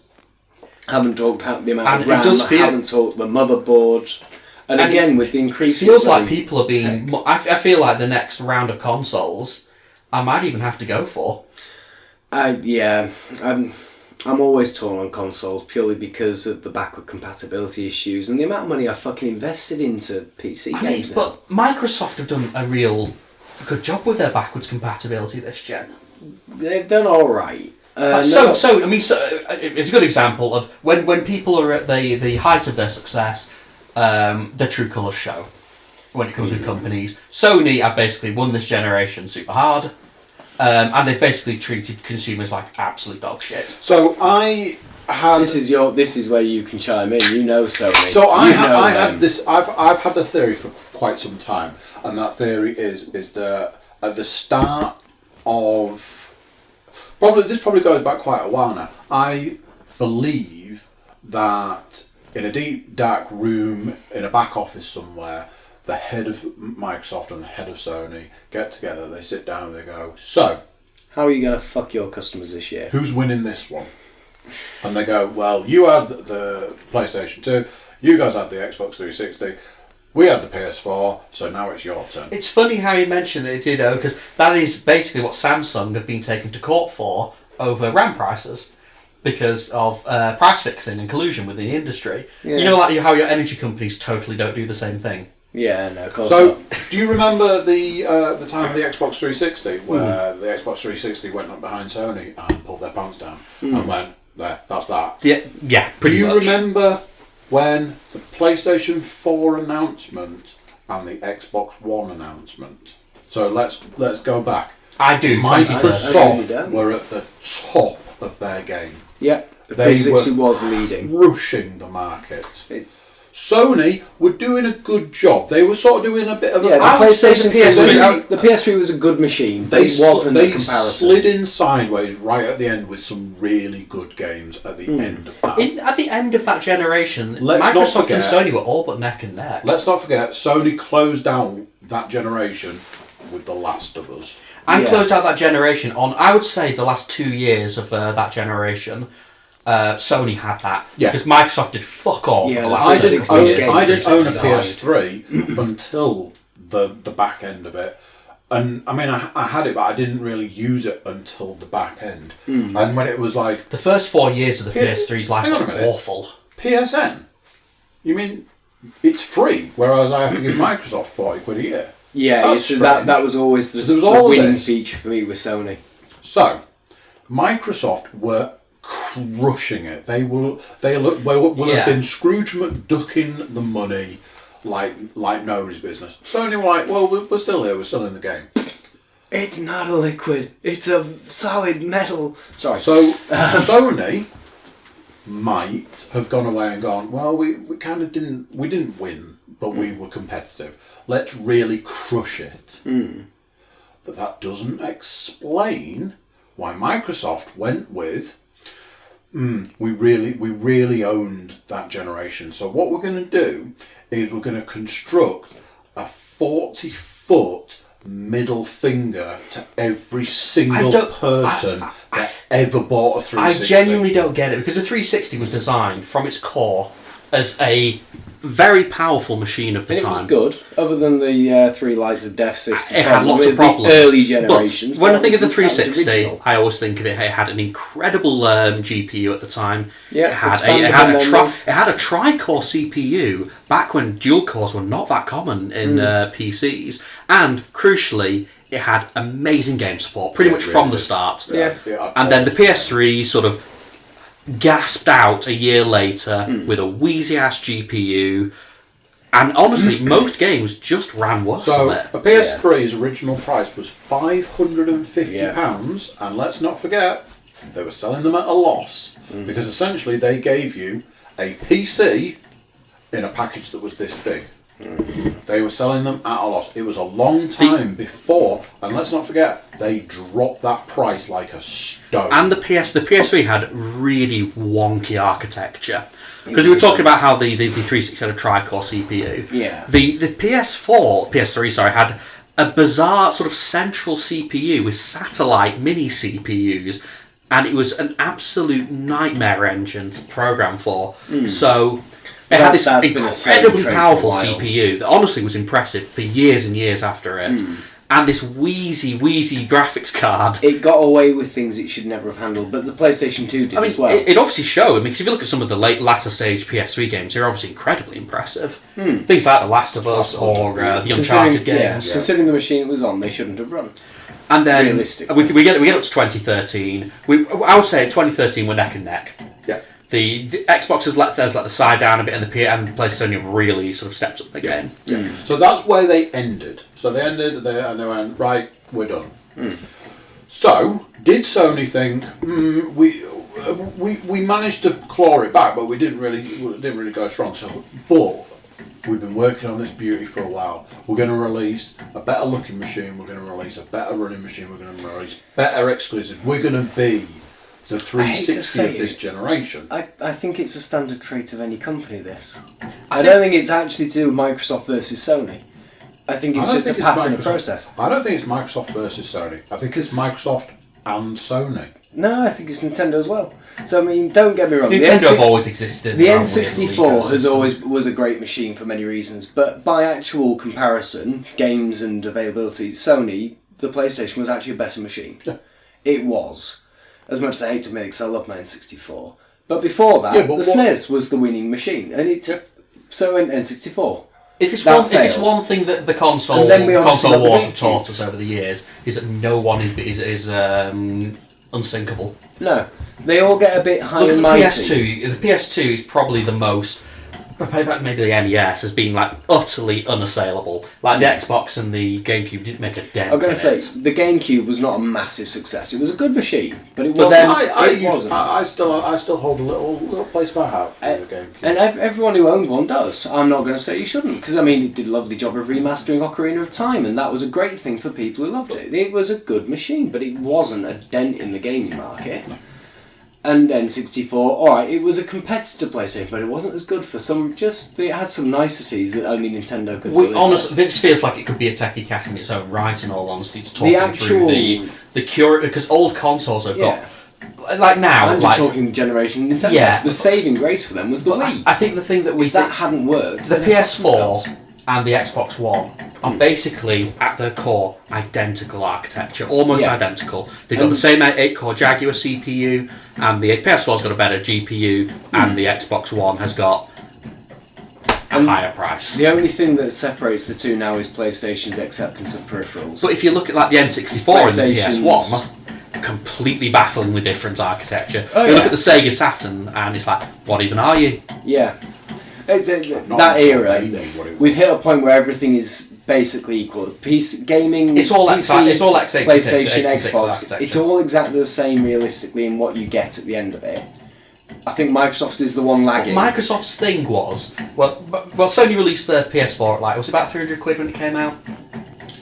Haven't talked about the amount of RAM, haven't talked the motherboard. And again, with the increase... It feels like people are being... I feel like the next round of consoles, I might even have to go for. I'm always torn on consoles purely because of the backward compatibility issues and the amount of money I fucking invested into PC games. But Microsoft have done a real good job with their backwards compatibility this gen. They've done all right. It's a good example of when people are at the height of their success, their true colours show. When it comes to companies, Sony have basically won this generation super hard. And they've basically treated consumers like absolute dog shit. So I had this is where you can chime in. Sony. So I've had a theory for quite some time, and that theory is that at the start of this probably goes back quite a while now. I believe that in a deep dark room in a back office somewhere, the head of Microsoft and the head of Sony get together, they sit down and they go, so, how are you going to fuck your customers this year? who's winning this one? And they go, well, you had the PlayStation 2, you guys had the Xbox 360, we had the PS4, so now it's your turn. It's funny how you mentioned it, because that is basically what Samsung have been taken to court for over RAM prices. Because of price fixing and collusion within the industry. Yeah. You know, like how your energy companies totally don't do the same thing. Yeah, no, of course so, not. Do you remember the time of the Xbox 360 where the Xbox 360 went up behind Sony and pulled their pants down and went, there, that's that? Yeah, pretty much. Do you remember when the PlayStation 4 announcement and the Xbox One announcement? So let's go back. I do. Microsoft were at the top of their game. Yeah, the 360 was leading. Crushing the market. Sony were doing a good job. They were sort of doing a bit of the PlayStation the PS3 was a good machine. But it wasn't a comparison. They slid in sideways right at the end with some really good games at the end of that. At the end of that generation, Microsoft and Sony were all but neck and neck. Let's not forget, Sony closed down that generation with The Last of Us. And closed out that generation on, I would say, the last 2 years of that generation. Sony had that because Microsoft did fuck all for the last 6 years. I didn't own a PS3 until the back end of it, and I mean I had it, but I didn't really use it until the back end. And when it was like the first 4 years of the PS3's life were awful. PSN, you mean it's free, whereas I have to give Microsoft £40 a year. Yeah, that was always the winning feature for me with Sony. So, Microsoft were crushing it. They will have been Scrooge McDucking the money like nobody's business. Sony were like, well, we're still here. We're still in the game. It's not a liquid. It's a solid metal. Sorry. So Sony might have gone away and gone, well, we kind of didn't win, but we were competitive. Let's really crush it. But that doesn't explain why Microsoft went with, we really owned that generation. So what we're going to do is we're going to construct a 40-foot middle finger to every single person that ever bought a 360. I genuinely don't get it, because the 360 was designed from its core as a very powerful machine of the time. It was good, other than the Three Lights of Death system. It had lots of problems. Early generations. But when I think of the 360, I always think of it had an incredible GPU at the time. Yeah, it had a tri-core CPU back when dual cores were not that common in PCs, and crucially, it had amazing game support pretty much from the start. Yeah. And then the PS3 sort of gasped out a year later with a wheezy ass GPU, and honestly most games just ran worse so than it. A PS3's original price was £550, and let's not forget they were selling them at a loss because essentially they gave you a PC in a package that was this big. They were selling them at a loss. It was a long time before, and let's not forget, they dropped that price like a stone. And the PS3 had really wonky architecture. Because we were talking about how the 360 had a tri-core CPU. Yeah. The PS3 had a bizarre sort of central CPU with satellite mini CPUs, and it was an absolute nightmare engine to program for. So it had this incredibly powerful CPU that honestly was impressive for years and years after it. And this wheezy graphics card. It got away with things it should never have handled, but the PlayStation 2 did as well. It obviously showed. I mean, because if you look at some of the latter stage PS3 games, they're obviously incredibly impressive. Things like The Last of Us or the Uncharted games. Yeah, considering the machine it was on, they shouldn't have run. And then realistically, we get up to 2013. I would say 2013 we're neck and neck. Yeah. The Xbox has let the side down a bit, and the PlayStation have really sort of stepped up the game. Yeah. So that's where they ended. So they ended there, and they went, right, we're done. So did Sony think we managed to claw it back, but we didn't really go strong. So, but we've been working on this beauty for a while. We're going to release a better looking machine. We're going to release a better running machine. We're going to release better exclusives. We're going to be the 360 of this generation. I think it's a standard trait of any company, this. I don't think it's actually to do with Microsoft versus Sony. I think it's just a pattern of process. I don't think it's Microsoft versus Sony. I think it's Microsoft and Sony. No, I think it's Nintendo as well. So I mean, don't get me wrong. Nintendo have always existed. The N64 was a great machine for many reasons, but by actual comparison, games and availability, Sony, the PlayStation was actually a better machine. Yeah. It was. As much as I hate to admit it, because I love my N64. But before that, the SNES was the winning machine, and it's so in N64. If it's one thing that the console wars have taught us over the years, is that no one is unsinkable. No, they all get a bit high and mighty. The PS2 is probably the most. Maybe the NES has been like utterly unassailable. Like the Xbox and the GameCube didn't make a dent. I'm going to say the GameCube was not a massive success. It was a good machine, but it wasn't. I still hold a little place by heart for the GameCube. And everyone who owned one does. I'm not going to say you shouldn't, because I mean it did a lovely job of remastering Ocarina of Time, and that was a great thing for people who loved it. It was a good machine, but it wasn't a dent in the gaming market. And N64, alright, it was a competitor PlayStation, but it wasn't as good for some. It had some niceties that only Nintendo could. Honestly, this feels like it could be a Techiecast in its own right. In all honesty, to talk through the cure, because old consoles have got like now. I'm just talking generation Nintendo. Yeah, the saving grace for them was the Wii. I think the thing that that hadn't worked, the PS4 and the Xbox One are basically, at their core, identical architecture, almost identical. They've got the same 8-core Jaguar CPU, and the PS4's got a better GPU, and the Xbox One has got a higher price. The only thing that separates the two now is PlayStation's acceptance of peripherals. But if you look at like the N64 and the PS1, completely bafflingly different architecture. You look at the Sega Saturn, and it's like, what even are you? Yeah. That era, we've hit a point where everything is basically equal. PC gaming, it's all PC, it's all x86, PlayStation, Xbox. It's all exactly the same realistically in what you get at the end of it. I think Microsoft is the one lagging. Microsoft's thing was Sony released their PS4 at it was about £300 when it came out.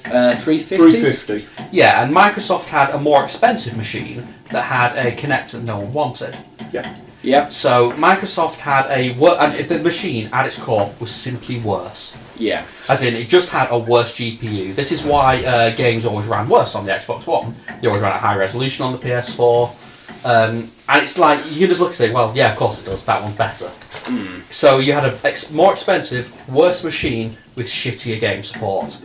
350. Yeah, and Microsoft had a more expensive machine that had a connector no one wanted. Yeah. Yep. So Microsoft had and the machine at its core was simply worse. Yeah. As in, it just had a worse GPU. This is why games always ran worse on the Xbox One. They always ran at high resolution on the PS4. And it's like, you can just look and say, well, yeah, of course it does. That one's better. So you had a more expensive, worse machine with shittier game support.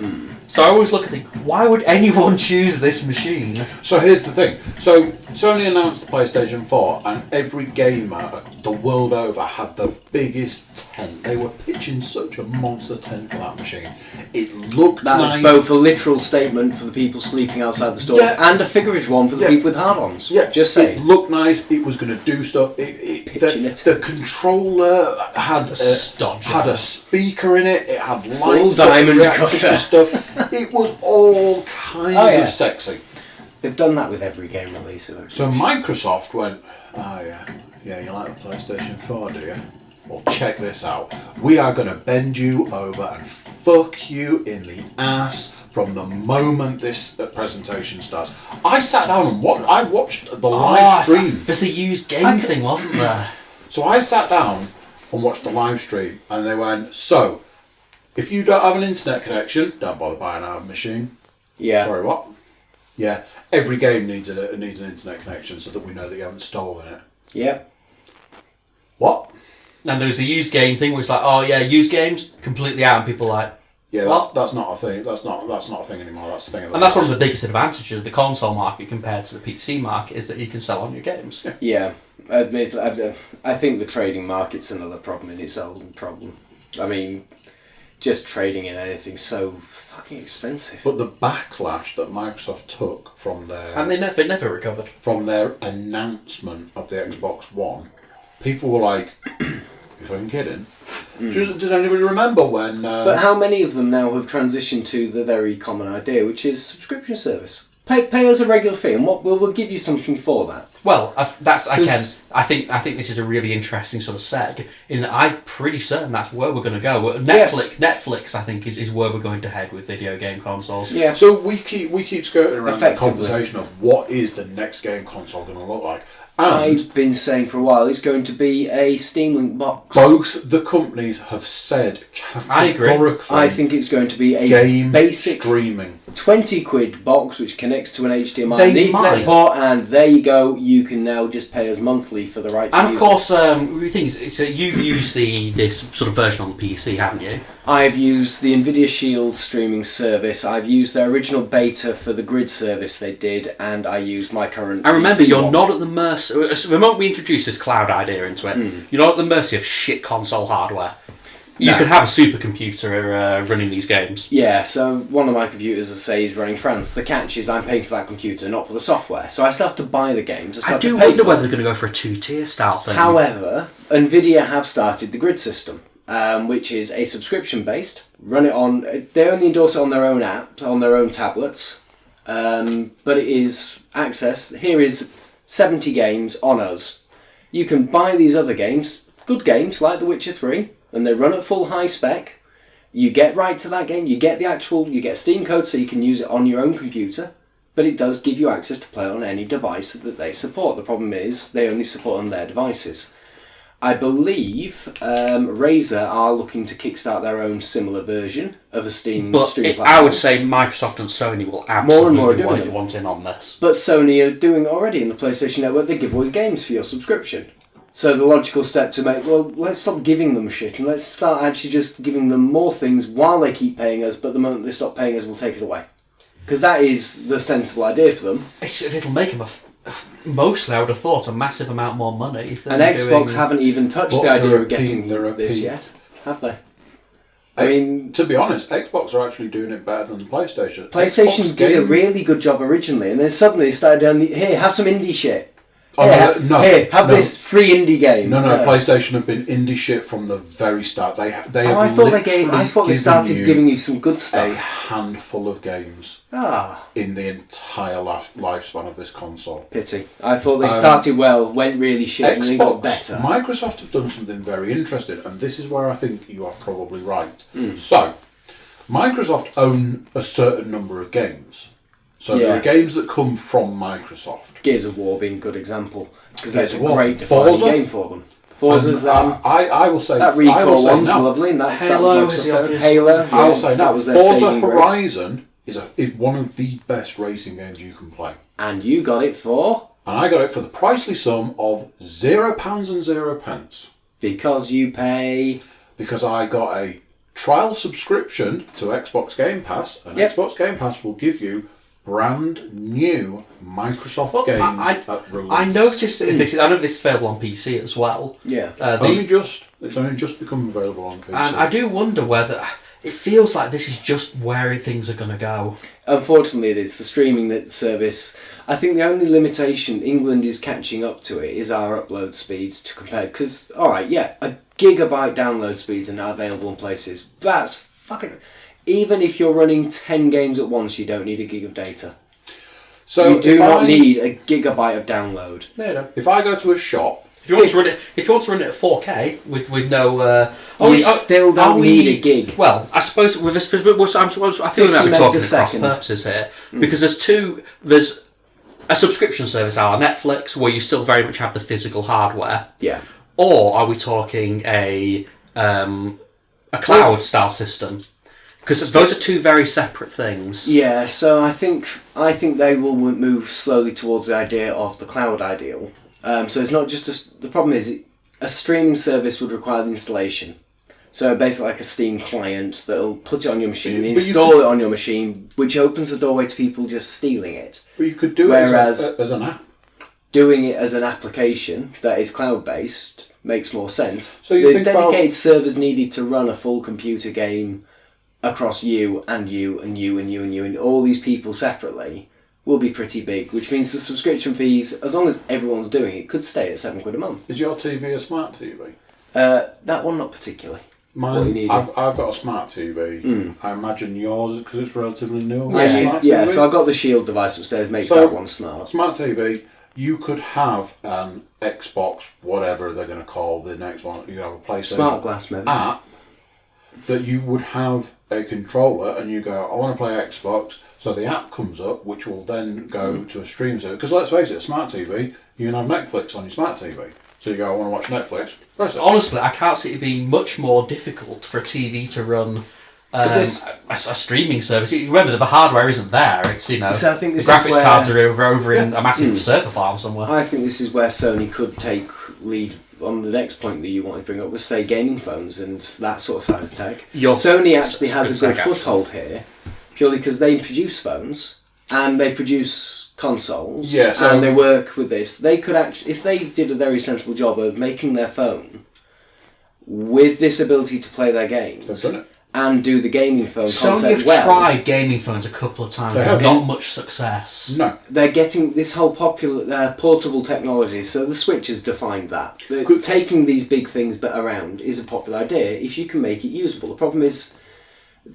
So I always look and think, why would anyone choose this machine? So here's the thing. So Sony announced the PlayStation 4, and every gamer the world over had the biggest tent. They were pitching such a monster tent for that machine. It looked nice. That's both a literal statement for the people sleeping outside the stores and a figurative one for the people with hard-ons. Yeah, just saying. It looked nice. It was going to do stuff. The controller had a speaker in it. It had lights, diamond cutter stuff. It was all kinds of sexy. They've done that with every game release. So Microsoft went, yeah, you like the PlayStation 4, do you? Well, check this out. We are going to bend you over and fuck you in the ass from the moment this presentation starts. I sat down and watched the live stream. There's the used game thing, wasn't there? So I sat down and watched the live stream, and they went, so, if you don't have an internet connection, don't bother buying our machine. Yeah. Sorry, what? Yeah. Every game needs an internet connection so that we know that you haven't stolen it. Yep. What? And there was the used game thing, where it's like, oh yeah, used games completely out, and people are like, yeah, that's not a thing. That's not a thing anymore. That's the thing. And that's one of the biggest advantages of the console market compared to the PC market, is that you can sell on your games. Yeah. I think the trading market's another problem in its own problem. I mean, just trading in anything's so fucking expensive. But the backlash that Microsoft took from their and they never recovered from their announcement of the Xbox One, people were like, "You're fucking kidding." Does anybody remember when? But how many of them now have transitioned to the very common idea, which is subscription service? Pay us a regular fee, and we'll give you something for that. Well, I think this is a really interesting sort of seg. In that I'm pretty certain that's where we're going to go. Netflix, I think, is where we're going to head with video game consoles. Yeah. So we keep skirting around the conversation of what is the next game console going to look like. And I've been saying for a while it's going to be a Steam Link box. Both the companies have said categorically. I think it's going to be a game basic streaming 20 quid box which connects to an HDMI They and Ethernet might. port, and there you go. You can now just pay us monthly for the right to And of use course, the thing is, so you've used this sort of version on the PC, haven't you? I've used the Nvidia Shield streaming service. I've used their original beta for the Grid service they did, and I used my current. I remember PC you're one. not at the mercy. The moment we introduced this cloud idea into it, you're not at the mercy of shit console hardware. You No. can have a supercomputer running these games. Yeah, so one of my computers, as I say, is running France. The catch is I'm paying for that computer, not for the software. So I still have to buy the games. I do wonder whether they're going to go for a two-tier style thing. However, Nvidia have started the Grid system, which is a subscription-based. Run it on. They only endorse it on their own app, on their own tablets, but it is access. Here is 70 games on us. You can buy these other games, good games like The Witcher 3, and they run at full high spec. You get right to that game. You get you get Steam code so you can use it on your own computer. But it does give you access to play on any device that they support. The problem is they only support on their devices. I believe Razer are looking to kickstart their own similar version of a Steam streaming platform. I would say Microsoft and Sony will absolutely more doing it. want in on this. But Sony are doing already in the PlayStation Network. They give away games for your subscription. So the logical step to make, let's stop giving them shit and let's start actually just giving them more things while they keep paying us, but the moment they stop paying us, we'll take it away. Because that is the sensible idea for them. It'll make them mostly, I would have thought, a massive amount more money. And Xbox haven't even touched the idea of getting this yet, have they? I mean, to be honest, Xbox are actually doing it better than PlayStation. PlayStation Xbox did a really good job originally, and then suddenly they started down here, have some indie shit. Have this free indie game. No, PlayStation have been indie shit from the very start. They have I thought they started giving you some good stuff. A handful of games in the entire lifespan of this console. Pity. I thought they started well, went really shit, Xbox, and then got better. Microsoft have done something very interesting, and this is where I think you are probably right. So, Microsoft own a certain number of games. So there are games that come from Microsoft. Gears of War being a good example, because Gears that's of a War. great defining Forza. game for them. Forza's I will say that Recall one's no. lovely, and that's Halo that is the Microsoft obvious Halo. one. I will say that no. was their Forza saving grace. Horizon is one of the best racing games you can play. And you got it for? And I got it for the pricely sum of £0.00. Because you pay... Because I got a trial subscription to Xbox Game Pass, and Xbox Game Pass will give you brand new Microsoft games at release. I noticed this. I know this is available on PC as well. Yeah. It's only just become available on PC. And I do wonder whether it feels like this is just where things are going to go. Unfortunately, it is the streaming service. I think the only limitation England is catching up to it is our upload speeds to compare. Because a gigabyte download speeds are now available in places. That's fucking. Even if you're running 10 games at once, you don't need a gig of data. So you do not need a gigabyte of download. No. If I go to a shop, if you want to run it at 4K with no, you still don't need a gig. Well, I suppose with this, I feel like we're talking across purposes here because there's a subscription service, our Netflix, where you still very much have the physical hardware. Yeah. Or are we talking a cloud style system? Because those are two very separate things. Yeah, so I think they will move slowly towards the idea of the cloud ideal. So it's not just the problem is a streaming service would require the installation. So basically like a Steam client that'll put it on your machine, install it on your machine, which opens the doorway to people just stealing it. But you could do it as an app. Doing it as an application that is cloud-based makes more sense. So you the dedicated servers needed to run a full computer game across you and you and you and you and you and all these people separately will be pretty big, which means the subscription fees, as long as everyone's doing it, could stay at £7 a month. Is your TV a smart TV? That one not particularly. Mine, I've got a smart TV. I imagine yours, because it's relatively new. So I've got the Shield device upstairs, makes that one smart. Smart TV, you could have an Xbox, whatever they're going to call the next one. You have a PlayStation Smart glass, maybe. app that you would have a controller, and you go, I want to play Xbox. So the app comes up, which will then go to a stream service. Because let's face it, a smart TV, you can have Netflix on your smart TV. So you go, I want to watch Netflix. Press it. Honestly, I can't see it being much more difficult for a TV to run a streaming service. Remember, the hardware isn't there. It's So I think this the graphics is where, cards are over in a massive server farm somewhere. I think this is where Sony could take lead on the next point that you wanted to bring up, was say gaming phones and that sort of side of tech. Sony actually has a good foothold here, purely because they produce phones and they produce consoles, and they work with this. They could actually, if they did a very sensible job of making their phone with this ability to play their games and do the gaming phone concept Sony have tried gaming phones a couple of times, but not much success. No. They're getting this whole popular portable technology, so the Switch has defined that. Taking these big things around is a popular idea if you can make it usable. The problem is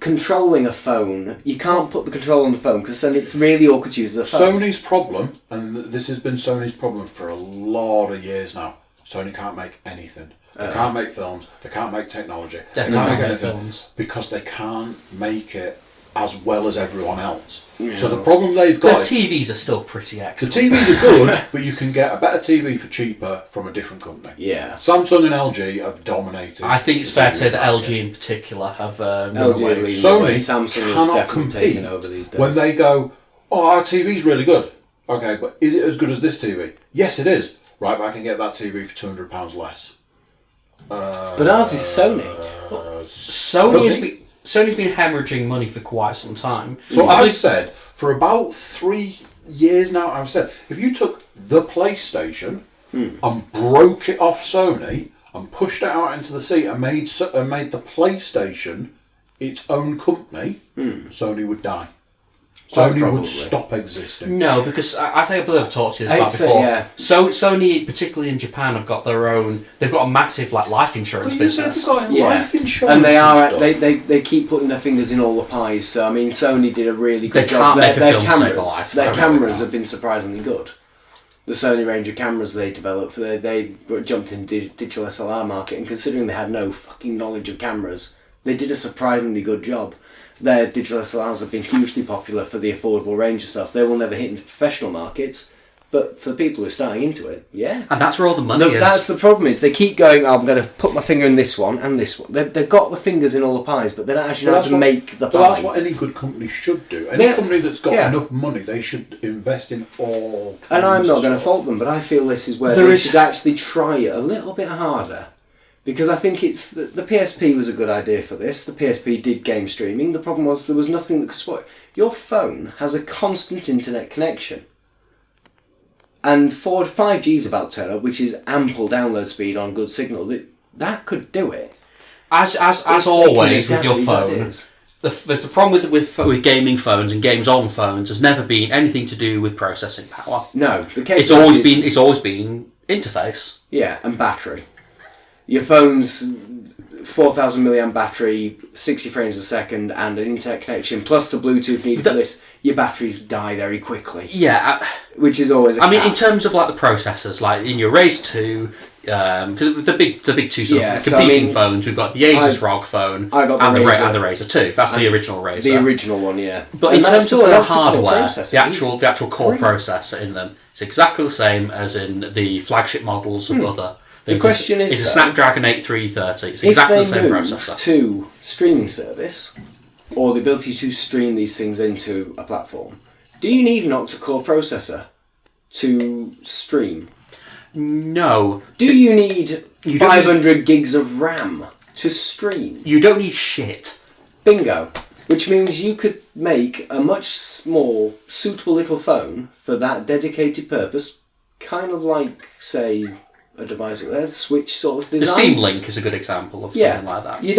controlling a phone. You can't put the control on the phone because then it's really awkward to use as a phone. Sony's problem, and this has been Sony's problem for a lot of years now, Sony can't make anything. They can't make films, they can't make technology, they can't make anything because they can't make it as well as everyone else. Yeah. So the problem they've got... The TVs are still pretty excellent. The TVs are good, but you can get a better TV for cheaper from a different company. Yeah. Samsung and LG have dominated. I think it's fair to say that LG in particular have... Sony Samsung cannot compete over these days. when they go, oh, our TV's really good. Okay, but is it as good as this TV? Yes, it is. Right, but I can get that TV for £200 less. But ours is Sony. Sony's been hemorrhaging money for quite some time. So I've said, for about 3 years now, I've said, if you took the PlayStation and broke it off Sony and pushed it out into the sea and made the PlayStation its own company, Sony would die. Sony would stop existing. No, because I think I believe I've talked to you about before. So Sony, particularly in Japan, have got their own. They've got a massive life insurance business. Life insurance, and they are they keep putting their fingers in all the pies. So I mean, Sony did a really good job. Their cameras have been surprisingly good. The Sony range of cameras they developed, they jumped into digital SLR market, and considering they had no fucking knowledge of cameras, they did a surprisingly good job. Their digital SLRs have been hugely popular for the affordable range of stuff. They will never hit into professional markets, but for people who are starting into it, yeah. And that's where all the money is. That's the problem, is they keep going, I'm going to put my finger in this one and this one. They've got the fingers in all the pies, but they don't actually know how to make the pie. But that's what any good company should do. Any company that's got enough money, they should invest in all kinds And I'm not going to stuff. fault them, but I feel this is where they should actually try it a little bit harder. Because I think it's the PSP was a good idea for this. The PSP did game streaming. The problem was there was nothing that could spoil. Your phone has a constant internet connection. And 5G is about to turn up, which is ample download speed on good signal. That could do it. As always with your phone, there's the problem with gaming phones and games on phones has never been anything to do with processing power. No, it's always been interface. Yeah, and battery. Your phone's 4,000 milliamp battery, 60 frames a second, and an internet connection, plus the Bluetooth needed for this. Your batteries die very quickly. Yeah, which is always. I mean, in terms of like the processors, like in your Raze 2, because the big two sort of competing phones, we've got the Asus ROG phone and the Razer 2. That's the original Razer. The original one, yeah. But in terms of the hardware, the actual core processor in them, it's exactly the same as in the flagship models of other. The question is, it's a Snapdragon 8330. It's exactly the same processor. To streaming service, or the ability to stream these things into a platform, do you need an octa-core processor to stream? No. Do you need 500 gigs of RAM to stream? You don't need shit. Bingo. Which means you could make a much more suitable little phone for that dedicated purpose, kind of like, say, a device like that, Switch sort of design. The Steam Link is a good example of something like that. You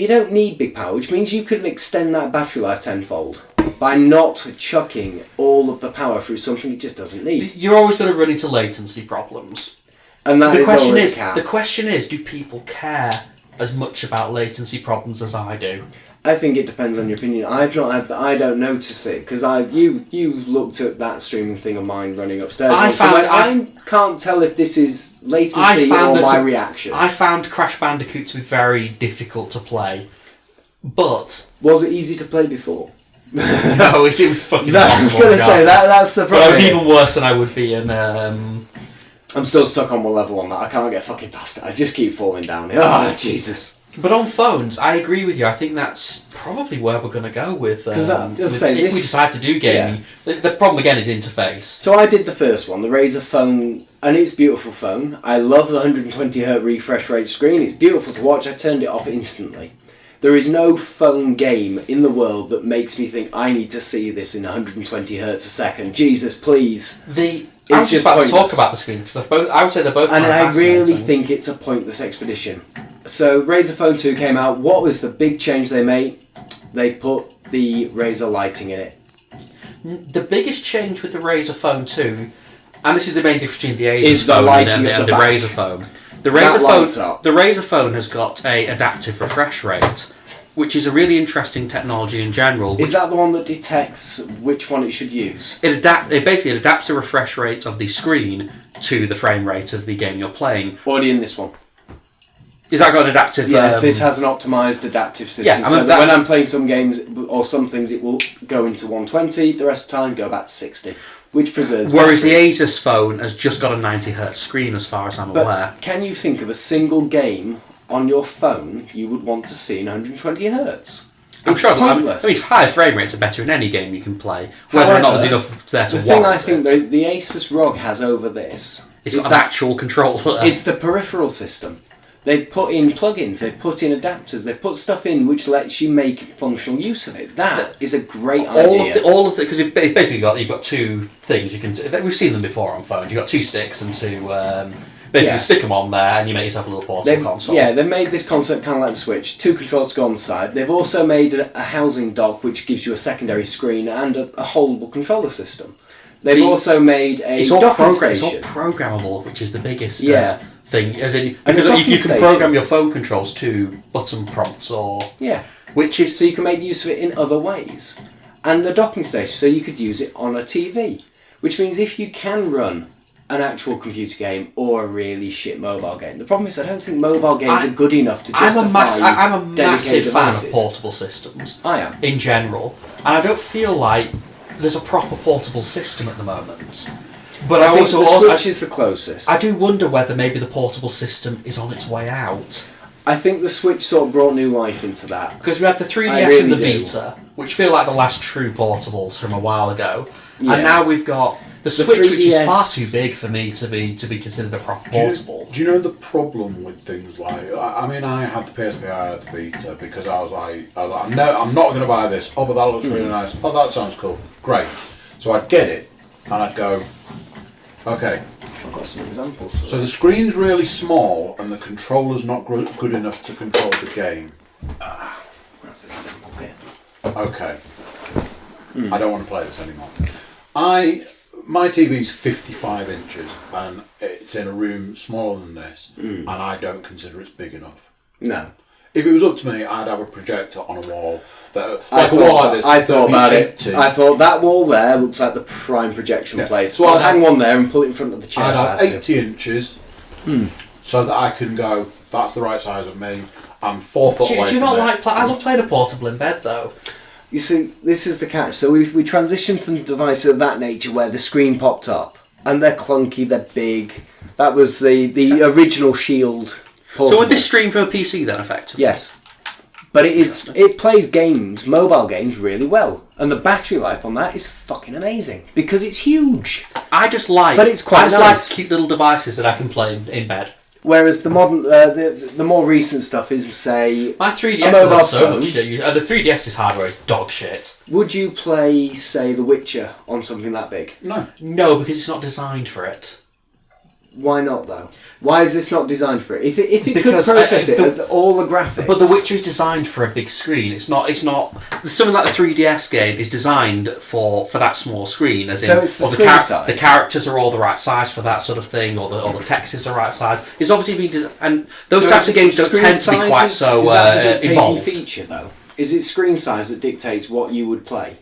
don't need big power, which means you can extend that battery life tenfold by not chucking all of the power through something it just doesn't need. You're always going to run into latency problems. And the question is, do people care as much about latency problems as I do? I think it depends on your opinion. I don't notice it because you looked at that streaming thing of mine running upstairs. I can't tell if this is latency or my reaction. I found Crash Bandicoot to be very difficult to play, but was it easy to play before? No, it was fucking impossible. I was going to say that's the problem. But I was even worse than I would be in. I'm still stuck on one level on that. I can't get fucking past it. I just keep falling down. Oh, Jesus. But on phones, I agree with you. I think that's probably where we're going to go with. If we decide to do gaming, the problem again is interface. So I did the first one, the Razer phone, and it's a beautiful phone. I love the 120Hz refresh rate screen. It's beautiful to watch. I turned it off instantly. There is no phone game in the world that makes me think I need to see this in 120 Hz a second. Jesus, please. I was just about to talk about the screen because I would say they're both. And I really think it's a pointless expedition. So Razer Phone 2 came out. What was the big change they made? They put the Razer lighting in it. The biggest change with the Razer Phone 2, and this is the main difference between the Asus phone and the Razer phone. The Razer phone has got a adaptive refresh rate, which is a really interesting technology in general. Is that the one that detects which one it should use? It basically adapts the refresh rate of the screen to the frame rate of the game you're playing. Already in this one. Is that got an adaptive? Yes, this has an optimised adaptive system. Yeah, so when I'm playing some games or some things, it will go into 120. The rest of the time, go back to 60, which preserves. Whereas the Asus phone has just got a 90 Hz screen, as far as I'm aware. Can you think of a single game on your phone you would want to see in 120 Hz? I'm sure. Pointless. I mean, high frame rates are better in any game you can play. Whether or not there's enough there to warrant it. The thing I think the Asus ROG has over this is an actual controller. It's the peripheral system. They've put in plugins, they've put in adapters, they've put stuff in which lets you make functional use of it. That is a great idea. Because basically you've got two things you can. We've seen them before on phones. You've got two sticks and two. Basically, stick them on there and you make yourself a little portable console. Yeah, they've made this concept kind of like the Switch. Two controls to go on the side. They've also made a housing dock which gives you a secondary screen and a holdable controller system. They've also made a docking station. It's all programmable, which is the biggest thing. As in, because you can program your phone controls to button prompts or which is so you can make use of it in other ways. And the docking station, so you could use it on a TV, which means if you can run an actual computer game or a really shit mobile game. The problem is I don't think mobile games are good enough to justify I'm a massive fan of portable systems. I am. In general. And I don't feel like there's a proper portable system at the moment. But I think the Switch is the closest. I do wonder whether maybe the portable system is on its way out. I think the Switch sort of brought new life into that. Because we had the 3DS and the Vita, which feel like the last true portables from a while ago. Yeah. And now we've got the Switch, 3DS, which is far too big for me to be considered a proper portable. Do you know the problem with things like? I mean, I had the PSP, I had the Vita because I was like, no, I'm not going to buy this. Oh, but that looks really nice. Oh, that sounds cool. Great. So I'd get it, and I'd go, okay. I've got some examples. So the screen's really small, and the controller's not good enough to control the game. That's an example here. Okay. I don't want to play this anymore. My TV's 55 inches and it's in a room smaller than this, and I don't consider it's big enough. No. If it was up to me, I'd have a projector on a wall. I thought about it. I thought that wall there looks like the prime projection place. So I'll hang one there and pull it in front of the chair. I'd have 80 inches so that I can go, that's the right size of me. I'm 4 foot away. Do you not like I love playing a portable in bed though. You see, this is the catch. So we transitioned from devices of that nature where the screen popped up and they're clunky, they're big. That was the original Shield portable. So would this stream from a PC then, effectively? Yes. But it plays games, mobile games, really well. And the battery life on that is fucking amazing because it's huge. But it's quite nice. Like cute little devices that I can play in bed. Whereas the modern, the more recent stuff is, say, my 3DS has so much shit. The 3DS's hardware is dog shit. Would you play, say, The Witcher on something that big? No, because it's not designed for it. Why not though? Why is this not designed for it? If it could process all the graphics. But The Witcher is designed for a big screen. It's not. Something like the 3DS game is designed for that small screen. As so it's the screen size. The characters are all the right size for that sort of thing, or the text is the right size. It's obviously been designed, and those types of games don't tend to be quite so is that the involved. feature though? Is it screen size that dictates what you would play?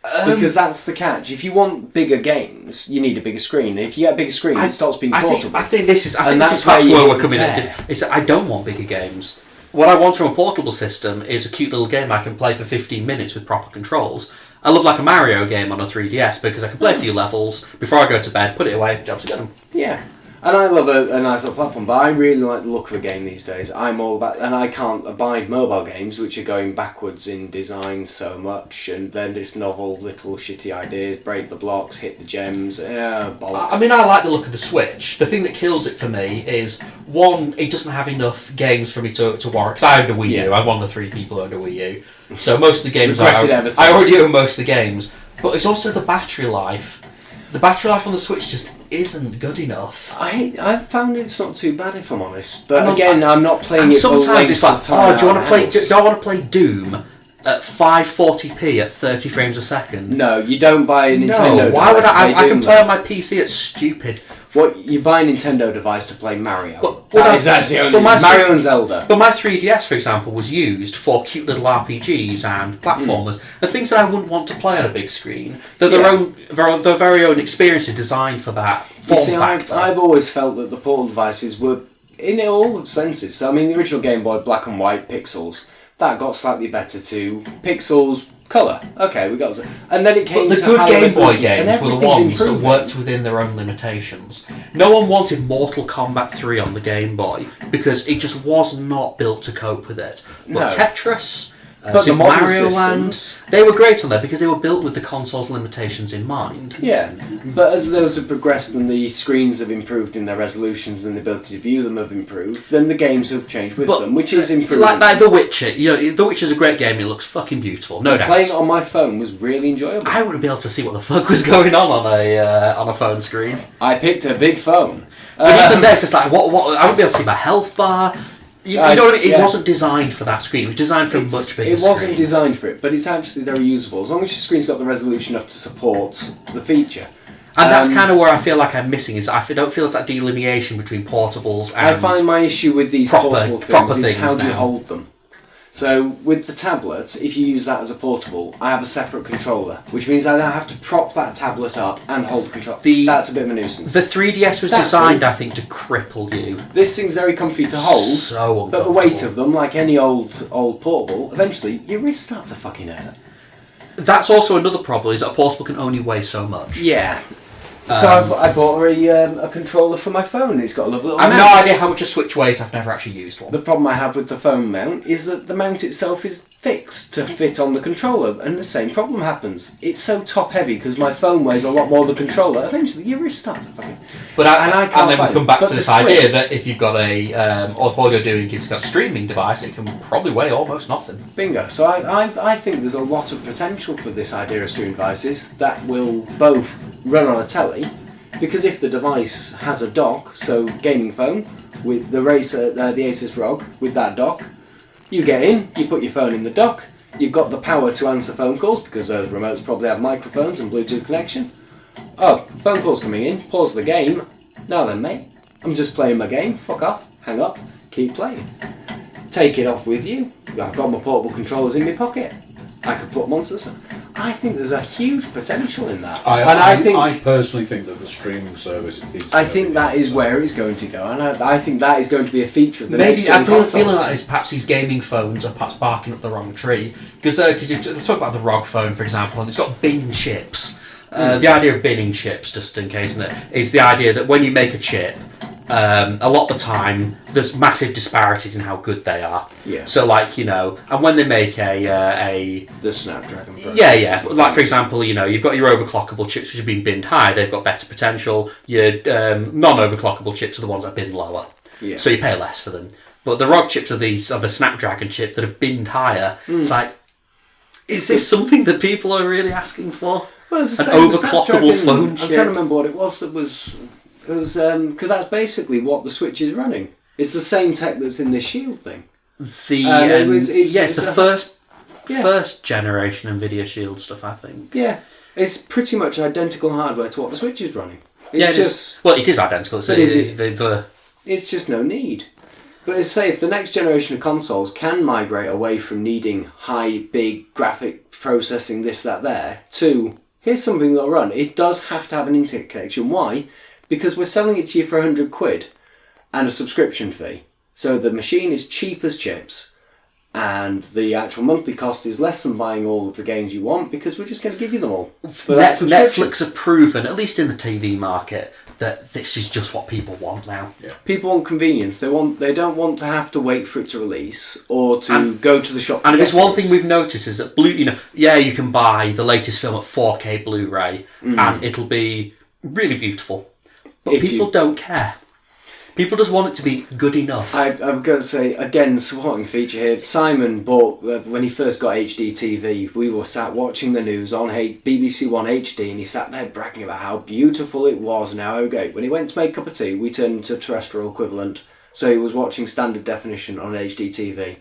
Because that's the catch. If you want bigger games, you need a bigger screen. And if you get a bigger screen, it stops being portable. I think this is perhaps where we're coming at. Is I don't want bigger games. What I want from a portable system is a cute little game I can play for 15 minutes with proper controls. I love like a Mario game on a 3DS because I can play a few levels before I go to bed, put it away, job's done. Yeah. And I love a nice little platform, but I really like the look of a game these days. I'm all about, and I can't abide mobile games which are going backwards in design so much, and then this novel little shitty ideas, break the blocks, hit the gems, bollocks. I mean, I like the look of the Switch. The thing that kills it for me is, one, it doesn't have enough games for me to warrant, because I owned a Wii U, I'm one of the 3 people who owned a Wii U, so most of the games I already own most of the games, but it's also the battery life. The battery life on the Switch just isn't good enough. I've found it's not too bad if I'm honest, but again, I'm not playing it for sometimes it's like, time. Do I want to play Doom at 540p at 30 frames a second? No, you don't buy a Nintendo device. Why would I can play that. on my PC at stupid. What, you buy a Nintendo device to play Mario? That's the only Mario and Zelda. But my 3DS, for example, was used for cute little RPGs and platformers and things that I wouldn't want to play on a big screen. They're their very own experiences designed for that form factor. I've always felt that the portable devices were, in all senses. So I mean, the original Game Boy, black and white pixels, that got slightly better to pixels. Colour. Okay, we got it. And then it came to the good Game Boy games were the ones improving. that worked within their own limitations. No one wanted Mortal Kombat 3 on the Game Boy because it just was not built to cope with it. But Tetris, Super Mario Land, they were great on there because they were built with the console's limitations in mind. Yeah, but as those have progressed and the screens have improved in their resolutions and the ability to view them have improved, then the games have changed with them, which is improving. Like The Witcher, The Witcher's a great game. It looks fucking beautiful, no doubt. Playing it on my phone was really enjoyable. I wouldn't be able to see what the fuck was going on a phone screen. I picked a big phone. But even this, it's like what I wouldn't be able to see my health bar. You know what I mean? It wasn't designed for that screen. It was designed for a much bigger screen. It wasn't designed for it, but it's actually very usable as long as your screen's got the resolution enough to support the feature. And that's kind of where I feel like I'm missing. Is I don't feel it's that delineation between portables and I find my issue with these portable things is how do you hold them? So with the tablet, if you use that as a portable, I have a separate controller, which means I now have to prop that tablet up and hold the controller. That's a bit of a nuisance. The 3DS was designed, I think, to cripple you. This thing's very comfy to hold, so but the weight of them, like any old portable, eventually your wrists start to fucking hurt. That's also another problem, is that a portable can only weigh so much. Yeah. So I bought a controller for my phone. It's got a lovely little mount. I have no idea how much a Switch weighs. I've never actually used one. The problem I have with the phone mount is that the mount itself is fixed to fit on the controller, and the same problem happens. It's so top heavy because my phone weighs a lot more than the controller. Eventually, your wrist starts to fucking. And then we come back to this idea that if you've got or if all you're doing is got a streaming device, it can probably weigh almost nothing. Bingo. So I think there's a lot of potential for this idea of streaming devices that will both run on a telly, because if the device has a dock, so gaming phone with the Asus ROG with that dock, you get in, you put your phone in the dock, you've got the power to answer phone calls because those remotes probably have microphones and Bluetooth connection. Oh, phone call's coming in, pause the game. Now then, mate, I'm just playing my game, fuck off, hang up, keep playing. Take it off with you. I've got my portable controllers in my pocket. I could put them onto the side. I think there's a huge potential in that. I personally think that the streaming service is. I think that is where it's going to go, and I think that is going to be a feature of the next gen consoles. Feeling like perhaps these gaming phones are perhaps barking up the wrong tree, because you talk about the ROG phone, for example, and it's got bin chips. The idea of binning chips, just in case, is the idea that when you make a chip, a lot of the time there's massive disparities in how good they are. Yeah. So and when they make the Snapdragon process. Yeah. Like for example, you've got your overclockable chips which have been binned high. They've got better potential. Your non-overclockable chips are the ones that are binned lower. Yeah. So you pay less for them. But the ROG chips are the Snapdragon chip that are binned higher. It's like, is this something that people are really asking for? Well, it's an overclockable phone chip. I'm trying to remember what it was that was. It was because that's basically what the Switch is running. It's the same tech that's in the Shield thing. It's the first generation NVIDIA Shield stuff, I think. Yeah, it's pretty much identical hardware to what the Switch is running. It is identical. It's just no need. But as I say, if the next generation of consoles can migrate away from needing high, big graphic processing, this, that, there, to here's something that'll run, it does have to have an internet connection. Why? Because we're selling it to you for £100 and a subscription fee. So the machine is cheap as chips, and the actual monthly cost is less than buying all of the games you want, because we're just going to give you them all. Netflix have proven, at least in the TV market, that this is just what people want now. Yeah. People want convenience. They don't want to have to wait for it to release or to go to the shop. And if it's one thing we've noticed is that you can buy the latest film at 4K Blu-ray and it'll be really beautiful, but people don't care. People just want it to be good enough. I've got to say, again, supporting feature here. Simon bought, when he first got HD TV, we were sat watching the news on BBC One HD, and he sat there bragging about how beautiful it was and how okay. When he went to make a cup of tea, we turned into terrestrial equivalent. So he was watching standard definition on HD TV.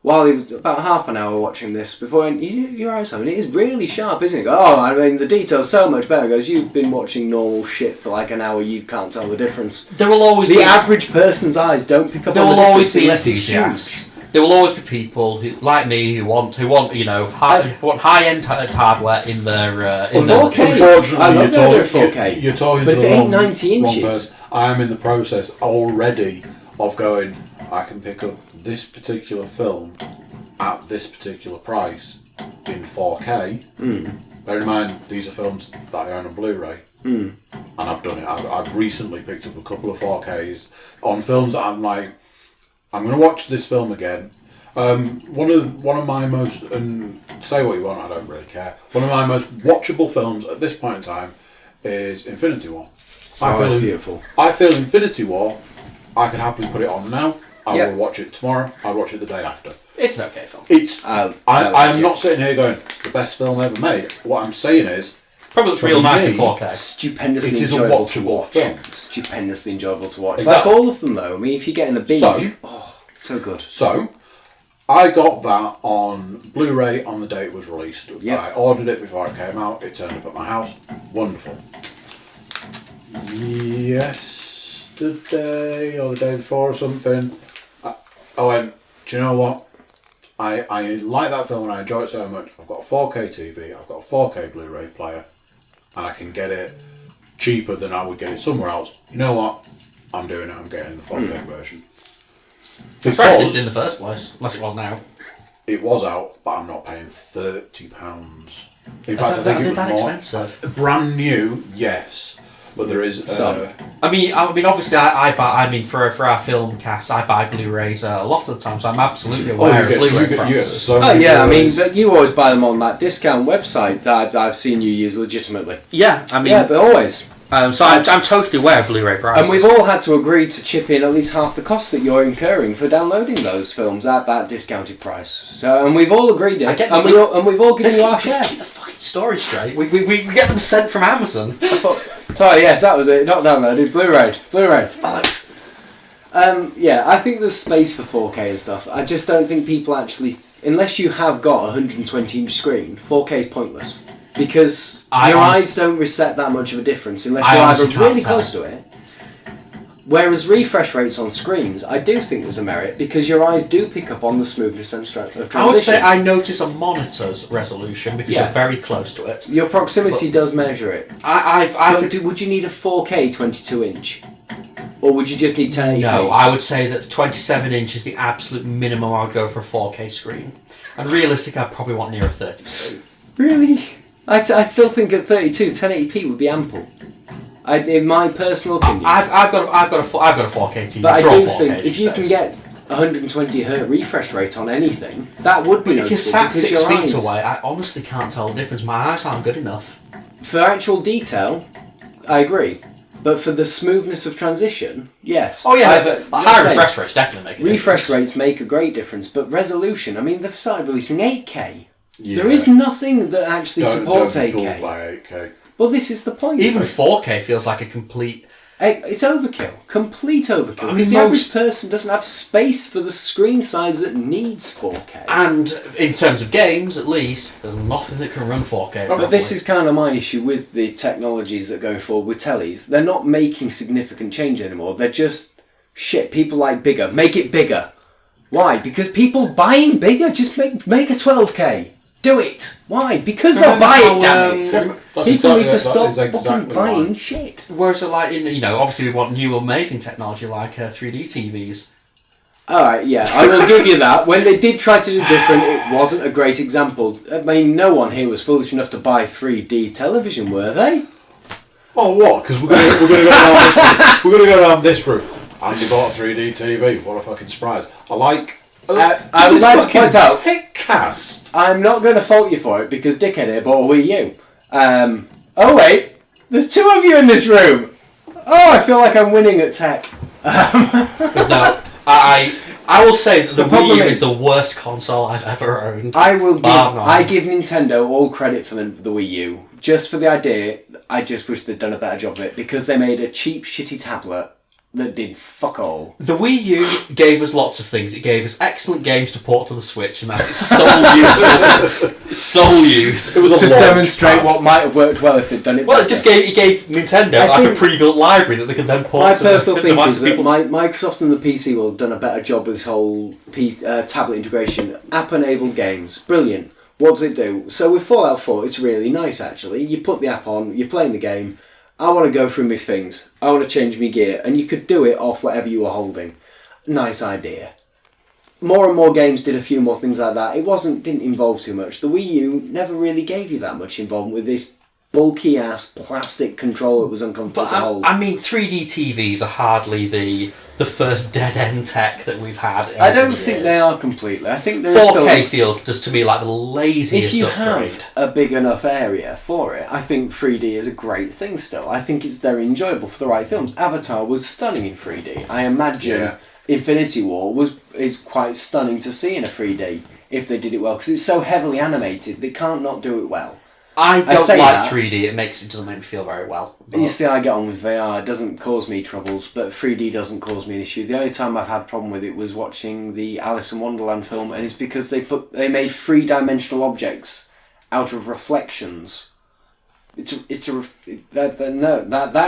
While he was about half an hour watching this, before your eyes, Simon, it is really sharp, isn't it? Oh, I mean, the detail's so much better. He goes, you've been watching normal shit for like an hour, you can't tell the difference. There will always the average person's eyes don't pick up on the difference unless it's used. There will always be people who, like me, who want high-end hardware in their 4K. Unfortunately, I love the idea of 4K. You're talking but to if the it ain't wrong 90 inches, person. I am in the process already of going. I can pick up this particular film at this particular price in 4K. Bear in mind, these are films that I own on Blu-ray, and I've done it. I've recently picked up a couple of 4Ks on films that I'm like, I'm going to watch this film again. One of my most, and say what you want, I don't really care. One of my most watchable films at this point in time is Infinity War. It's beautiful. I feel Infinity War. I could happily put it on now. I will watch it tomorrow. I'll watch it the day after. It's an okay film. I am not sitting here going, the best film ever made. What I'm saying is, probably looks real nice in 4K. Stupendously it is enjoyable a to watchable watch. film. Stupendously enjoyable to watch. Exactly. Like all of them, though. I mean, if you get in a binge, so good. So, I got that on Blu-ray on the day it was released. Yep. I ordered it before it came out. It turned up at my house. Wonderful. Yesterday or the day before or something, I went, do you know what? I like that film and I enjoy it so much. I've got a 4K TV, I've got a 4K Blu-ray player, and I can get it cheaper than I would get it somewhere else. You know what? I'm doing it. I'm getting the 4K version. Especially in the first place, unless it was now. It was out, but I'm not paying £30. In fact, I think it was that more expensive. Brand new, yes, but there is. I mean, obviously, I buy. For our film cast, I buy Blu-rays a lot of the time, so I'm absolutely aware of Blu-ray prices. But you always buy them on that discount website that I've seen you use legitimately. Yeah, but always. So I'm totally aware of Blu-ray prices. And we've all had to agree to chip in at least half the cost that you're incurring for downloading those films at that discounted price. So, and we've all agreed it, and we've all given you our share. Keep the fucking story straight. We get them sent from Amazon. Sorry, yes, that was it. Not downloaded. Blu-ray. Balance. I think there's space for 4K and stuff. I just don't think people actually, unless you have got a 120-inch screen, 4K is pointless. Because your eyes don't reset that much of a difference unless you're either really close to it. Whereas refresh rates on screens, I do think there's a merit because your eyes do pick up on the smoothness and strength of transition. I would say I notice a monitor's resolution because you're very close to it. Your proximity does measure it. Would you need a 4K 22-inch? Or would you just need 1080p? No, I would say that 27 inch is the absolute minimum I would go for a 4K screen. And realistically, I'd probably want near a 32. Really? I still think at 32, 1080p would be ample. In my personal opinion, I've got a 4K TV. But I do think if you can get 120 Hz refresh rate on anything, that would be noticeable. If you're sat 6 feet away, I honestly can't tell the difference. My eyes aren't good enough. For actual detail, I agree. But for the smoothness of transition, yes. Oh yeah, high refresh rates definitely make a difference. Refresh rates make a great difference, but resolution, I mean, they've started releasing 8K. Yeah. There is nothing that actually supports 8K. By 8K. Well, this is the point. Even 4K feels like a complete... It's overkill. Complete overkill. Because the average person doesn't have space for the screen size that needs 4K. And in terms of games, at least, there's nothing that can run 4K. But this is kind of my issue with the technologies that go forward with tellies. They're not making significant change anymore. They're just Shit, people like bigger. Make it bigger. Why? Because people buying bigger. Just make a 12K. Do it. Why? Because they'll buy it, damn it. People need to stop fucking buying shit. Whereas, like, obviously we want new amazing technology like 3D TVs. Alright, yeah, I will give you that. When they did try to do different, it wasn't a great example. I mean, no one here was foolish enough to buy 3D television, were they? Oh, what? Because we're going to go around this route. We're going to go around this route. Andy bought a 3D TV. What a fucking surprise. I would like to point out, Techiecast. I'm not going to fault you for it because Dickhead here bought a Wii U. Oh wait, there's two of you in this room. Oh, I feel like I'm winning at tech. No, I will say that the Wii U is the worst console I've ever owned. I give Nintendo all credit for the Wii U. Just for the idea, I just wish they'd done a better job of it because they made a cheap, shitty tablet that did fuck all. The Wii U gave us lots of things. It gave us excellent games to port to the Switch, and that's its sole use. Sole use. It was to demonstrate what might have worked well if it'd done it better. It gave Nintendo a pre-built library that they could then port my to personal thing is that people. Microsoft and the PC will have done a better job with this whole tablet integration. App-enabled games. Brilliant. What does it do? So with Fallout 4, it's really nice, actually. You put the app on, you're playing the game. I want to go through my things. I want to change my gear. And you could do it off whatever you were holding. Nice idea. More and more games did a few more things like that. It didn't involve too much. The Wii U never really gave you that much involvement with this bulky ass plastic controller that was uncomfortable to hold. I mean, 3D TVs are hardly the first dead end tech that we've had. I don't think they are completely. I think 4K feels just to me like the laziest. If you upgrade. have a big enough area for it, I think 3D is a great thing. Still, I think it's very enjoyable for the right films. Avatar was stunning in 3D. I imagine Infinity War is quite stunning to see in a 3D if they did it well because it's so heavily animated. They can't not do it well. I don't like 3D. It doesn't make me feel very well. But you see, I get on with VR. It doesn't cause me troubles, but 3D doesn't cause me an issue. The only time I've had a problem with it was watching the Alice in Wonderland film, and it's because they made three-dimensional objects out of reflections. That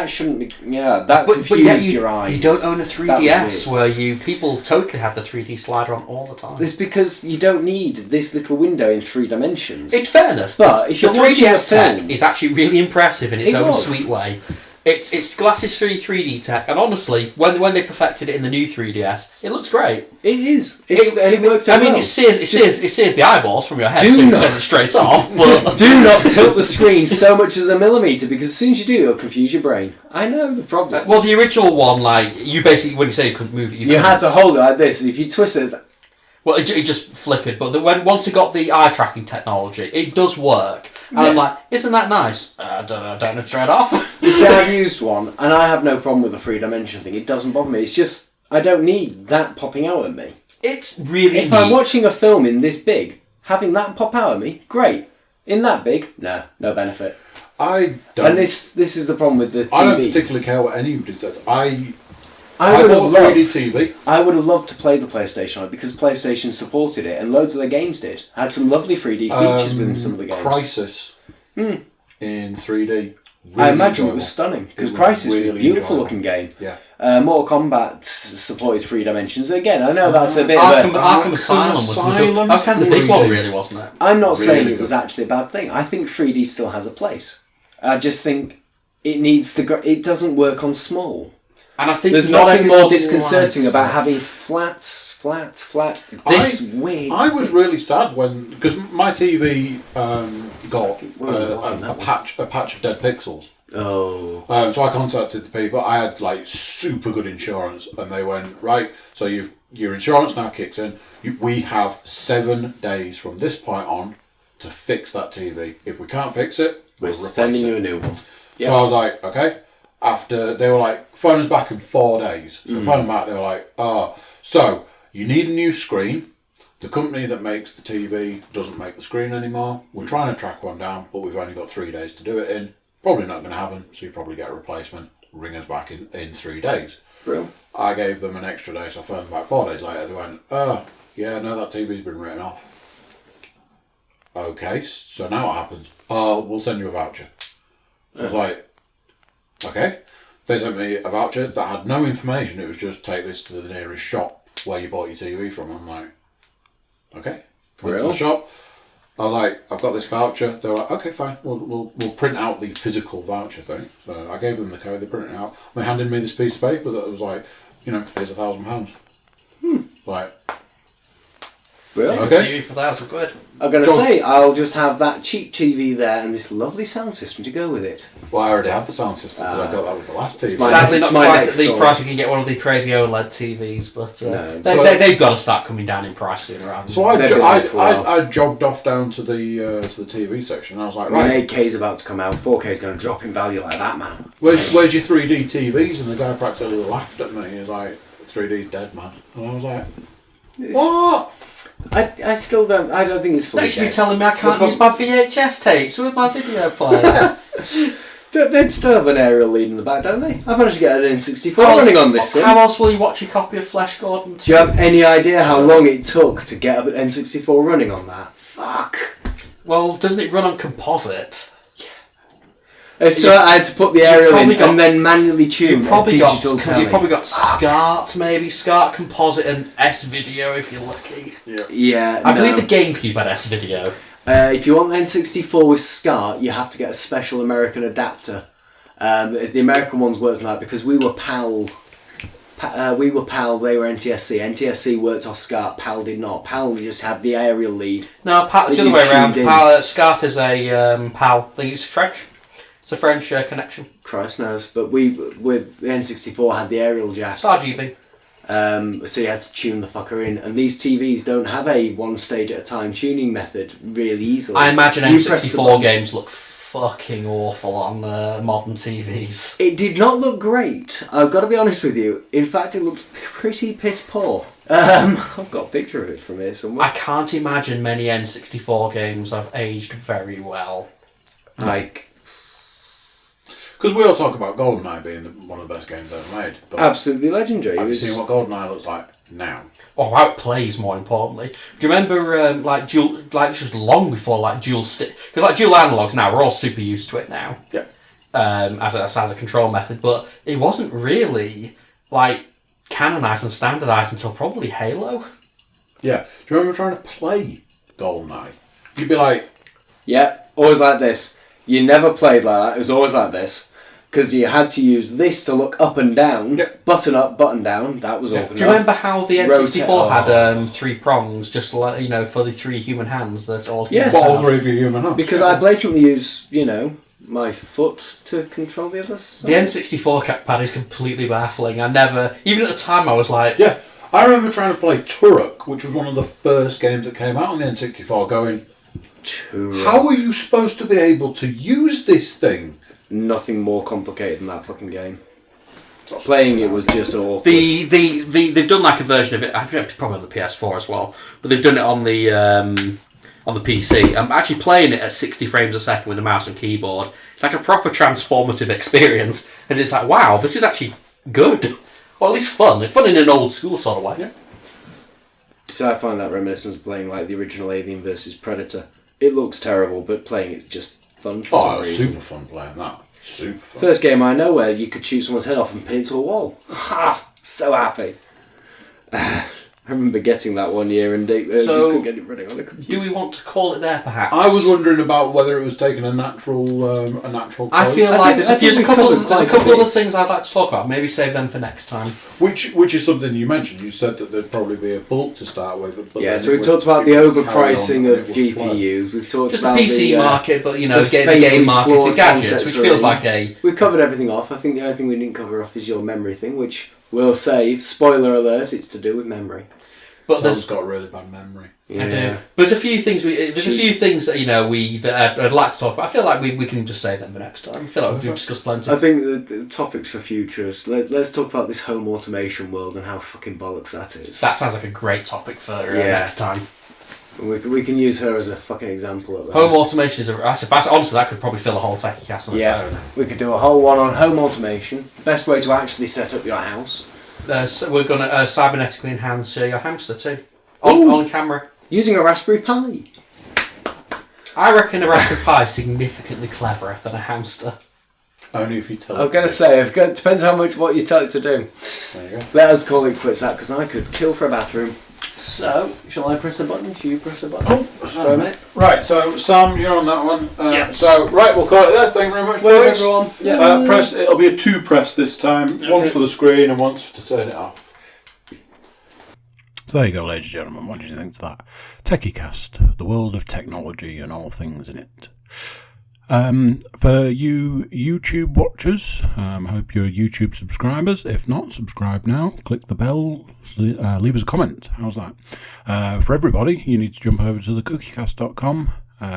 shouldn't be. Yeah, that confused your eyes. You don't own a 3DS where people totally have the 3D slider on all the time. It's because you don't need this little window in 3 dimensions. In fairness, but if you're the 3DS tech is actually really impressive in its own sweet way. It's glasses free 3D tech, and honestly, when they perfected it in the new 3DS, it looks great. It is. And it works. I mean, it sears the eyeballs from your head, so you turn it straight off. But just do not tilt the screen so much as a millimetre, because as soon as you do, it'll confuse your brain. I know the problem. Well, the original one, you basically, when you say you couldn't move it, you had to hold it like this, and if you twist it. Well, it just flickered, but once it got the eye tracking technology, it does work. And I'm like, isn't that nice? I don't know, straight off. You see, I've used one, and I have no problem with the 3-dimension thing. It doesn't bother me. It's just, I don't need that popping out at me. It's really If I'm watching a film in this big, having that pop out at me, great. In that big, no benefit. I don't. And this is the problem with the TVs. I don't particularly care what anybody says. I would have bought loved 3D TV. I would have loved to play the PlayStation on it because PlayStation supported it, and loads of their games did. Had some lovely 3D features within some of the games. Crisis in 3D. Really I imagine enjoyable. it was stunning because Crisis was a beautiful looking game. Yeah. Mortal Kombat supported 3 dimensions. Again, I know that's a bit Arkham Asylum was kind of the big one, really, wasn't it? I'm not saying it was actually a bad thing. I think 3D still has a place. I just think it needs to. It doesn't work on small. And I think there's nothing more disconcerting about having flat. This weird. I was really sad because my TV got a patch of dead pixels. Oh. So I contacted the people. I had super good insurance, and they went, right. So your insurance now kicks in. We have 7 days from this point on to fix that TV. If we can't fix it, we're sending you a new one. Yep. So I was like, okay. After they were like, phone us back in 4 days. So phone them back. They were like, so you need a new screen. The company that makes the TV doesn't make the screen anymore. We're trying to track one down, but we've only got 3 days to do it in. Probably not going to happen, so you probably get a replacement. Ring us back in 3 days. Brilliant. I gave them an extra day, so I phoned them back 4 days later. They went, yeah, no, that TV's been written off. Okay, so now what happens? We'll send you a voucher. So I was like, okay. they sent me a voucher that had no information. It was just take this to the nearest shop where you bought your TV from. I'm like, okay. Went to the shop. I was like, I've got this voucher. They were like, okay, fine. We'll print out the physical voucher thing. So I gave them the code. They printed it out. They handed me this piece of paper that was like, here's £1,000. Like, Really? okay. TV for £1,000. I'm going to say, I'll just have that cheap TV there and this lovely sound system to go with it. Well, I already have the sound system, but I got that with the last TV. Sadly, not quite at the door. price you can get one of the crazy OLED TVs, but No. they've got to start coming down in price sooner rather than So They've been out for a while. I jogged off down to the TV section. And I was like, When right, 8K's about to come out, 4K's going to drop in value like that, man. where's your 3D TVs? And the guy practically laughed at me. He was like, 3D's dead, man. And I was like, what? I still don't. I don't think it's fully Next, you're dead. telling me I can't use my VHS tapes with my video player. They'd still have an aerial lead in the back, don't they? I managed to get an N64 running on this thing. How else will you watch a copy of Flash Gordon 2? Do you have any idea how long it took to get an N64 running on that? Fuck. Well, doesn't it run on composite? So I had to put the aerial in probably got- and then manually tune You've probably digital telly. you've probably got SCART, maybe SCART composite and S video if you're lucky. Yeah, I no. believe the GameCube had S video. If you want the N64 with SCART, you have to get a special American adapter. The American ones worked like because we were PAL. We were PAL, they were NTSC. NTSC worked off SCART, PAL did not. PAL just had the aerial lead. No, PAL, it's the that other way you around. tuned in. PAL, SCART is a PAL. I think it's French. It's a French connection. Christ knows. But with the N64 had the aerial jack. It's RGB. So you had to tune the fucker in. And these TVs don't have a one stage at a time tuning method really easily. I imagine You press the N64 button. games look fucking awful on modern TVs. It did not look great. I've got to be honest with you. In fact, it looked pretty piss poor. I've got a picture of it from here somewhere. I can't imagine many N64 games have aged very well. Like, Because we all talk about GoldenEye being one of the best games ever made. But absolutely legendary. have It you was, seen what GoldenEye looks like now? Or how it plays, more importantly. Do you remember, this was long before, dual stick... Because, dual analogs now, we're all super used to it now. Yeah. As a control method. But it wasn't really, canonised and standardised until probably Halo. Yeah. Do you remember trying to play GoldenEye? You'd be like, yeah, always like this. You never played like that. It was always like this. Because you had to use this to look up and down. Yep. Button up, button down. That was all good Do you enough. remember how the Rotate- N64 had 3 prongs, just like, for the 3 human hands? That's all. Yes. what all three of you human hands? Because I blatantly use, my foot to control the others. The N64 trackpad is completely baffling. I never... Even at the time, I was like... Yeah. I remember trying to play Turok, which was one of the first games that came out on the N64, going, how are you supposed to be able to use this thing? Nothing more complicated than that fucking game. Playing it was just awful. They've done a version of it. Probably on the PS4 as well, but they've done it on the PC. I'm actually playing it at 60 frames a second with a mouse and keyboard. It's like a proper transformative experience, and it's like, wow, this is actually good, or at least fun. Fun in an old school sort of way. Yeah. So I find that reminiscent of playing the original Alien vs Predator. It looks terrible, but playing it's just fun for Oh, some it was reason. super fun playing that. Super fun. First game I know where you could shoot someone's head off and pin it to a wall. Ha! So happy. I remember getting that one year and just couldn't get it running on the computer. Do we want to call it there, perhaps? I was wondering about whether it was taking a natural I code. feel I like think- there's I think a we couple covered quite a other bit. things I'd like to talk about. Maybe save them for next time. Which is something you mentioned. You said that there'd probably be a bulk to start with. But Yeah, then so it we've would- talked about it the would carry on overpricing and of it would flow. GPUs. We've talked Just the about PC market, but the the fatally game market flawed and gadgets, concepts which feels really. like a... We've covered everything off. I think the only thing we didn't cover off is your memory thing, which we'll save. Spoiler alert, it's to do with memory. But Tom's there's... got a really bad memory. I do. There's a few things that I'd like to talk about. I feel like we can just save them for next time. I feel like we've discussed plenty. I think the topics for futures. Let's talk about this home automation world and how fucking bollocks that is. That sounds like a great topic for next time. We can use her as a fucking example of that. Home automation is honestly, that could probably fill a whole Techiecast on its own. We could do a whole one on home automation. Best way to actually set up your house. So we're going to cybernetically enhance your hamster too. On camera. Using a Raspberry Pi. I reckon a Raspberry Pi is significantly cleverer than a hamster. Only if you tell I'm going to say, it depends how much what you tell it to do. There you go. Let us call it quits out, because I could kill for a bathroom. So, shall I press a button? Shall you press a button? Oh, sorry, mate. Right, so Sam, you're on that one. Yeah. So, right, we'll call it there. Thank you very much, Well, boys. everyone. Yeah. Press. It'll be a 2 press this time. Okay. One for the screen and one to turn it off. So there you go, ladies and gentlemen. What did you think of that? Techiecast, the world of technology and all things in it. For you YouTube watchers, I hope you're YouTube subscribers. If not, subscribe now. Click the bell. Leave us a comment. How's that? For everybody, you need to jump over to the Cookiecast.com.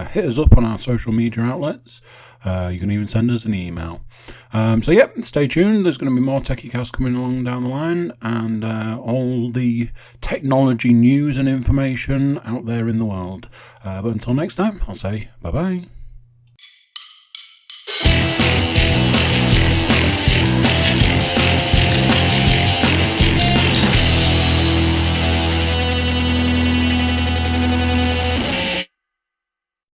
Hit us up on our social media outlets. You can even send us an email. So yeah, stay tuned. There's going to be more Techiecast coming along down the line, and all the technology news and information out there in the world. But until next time, I'll say bye-bye.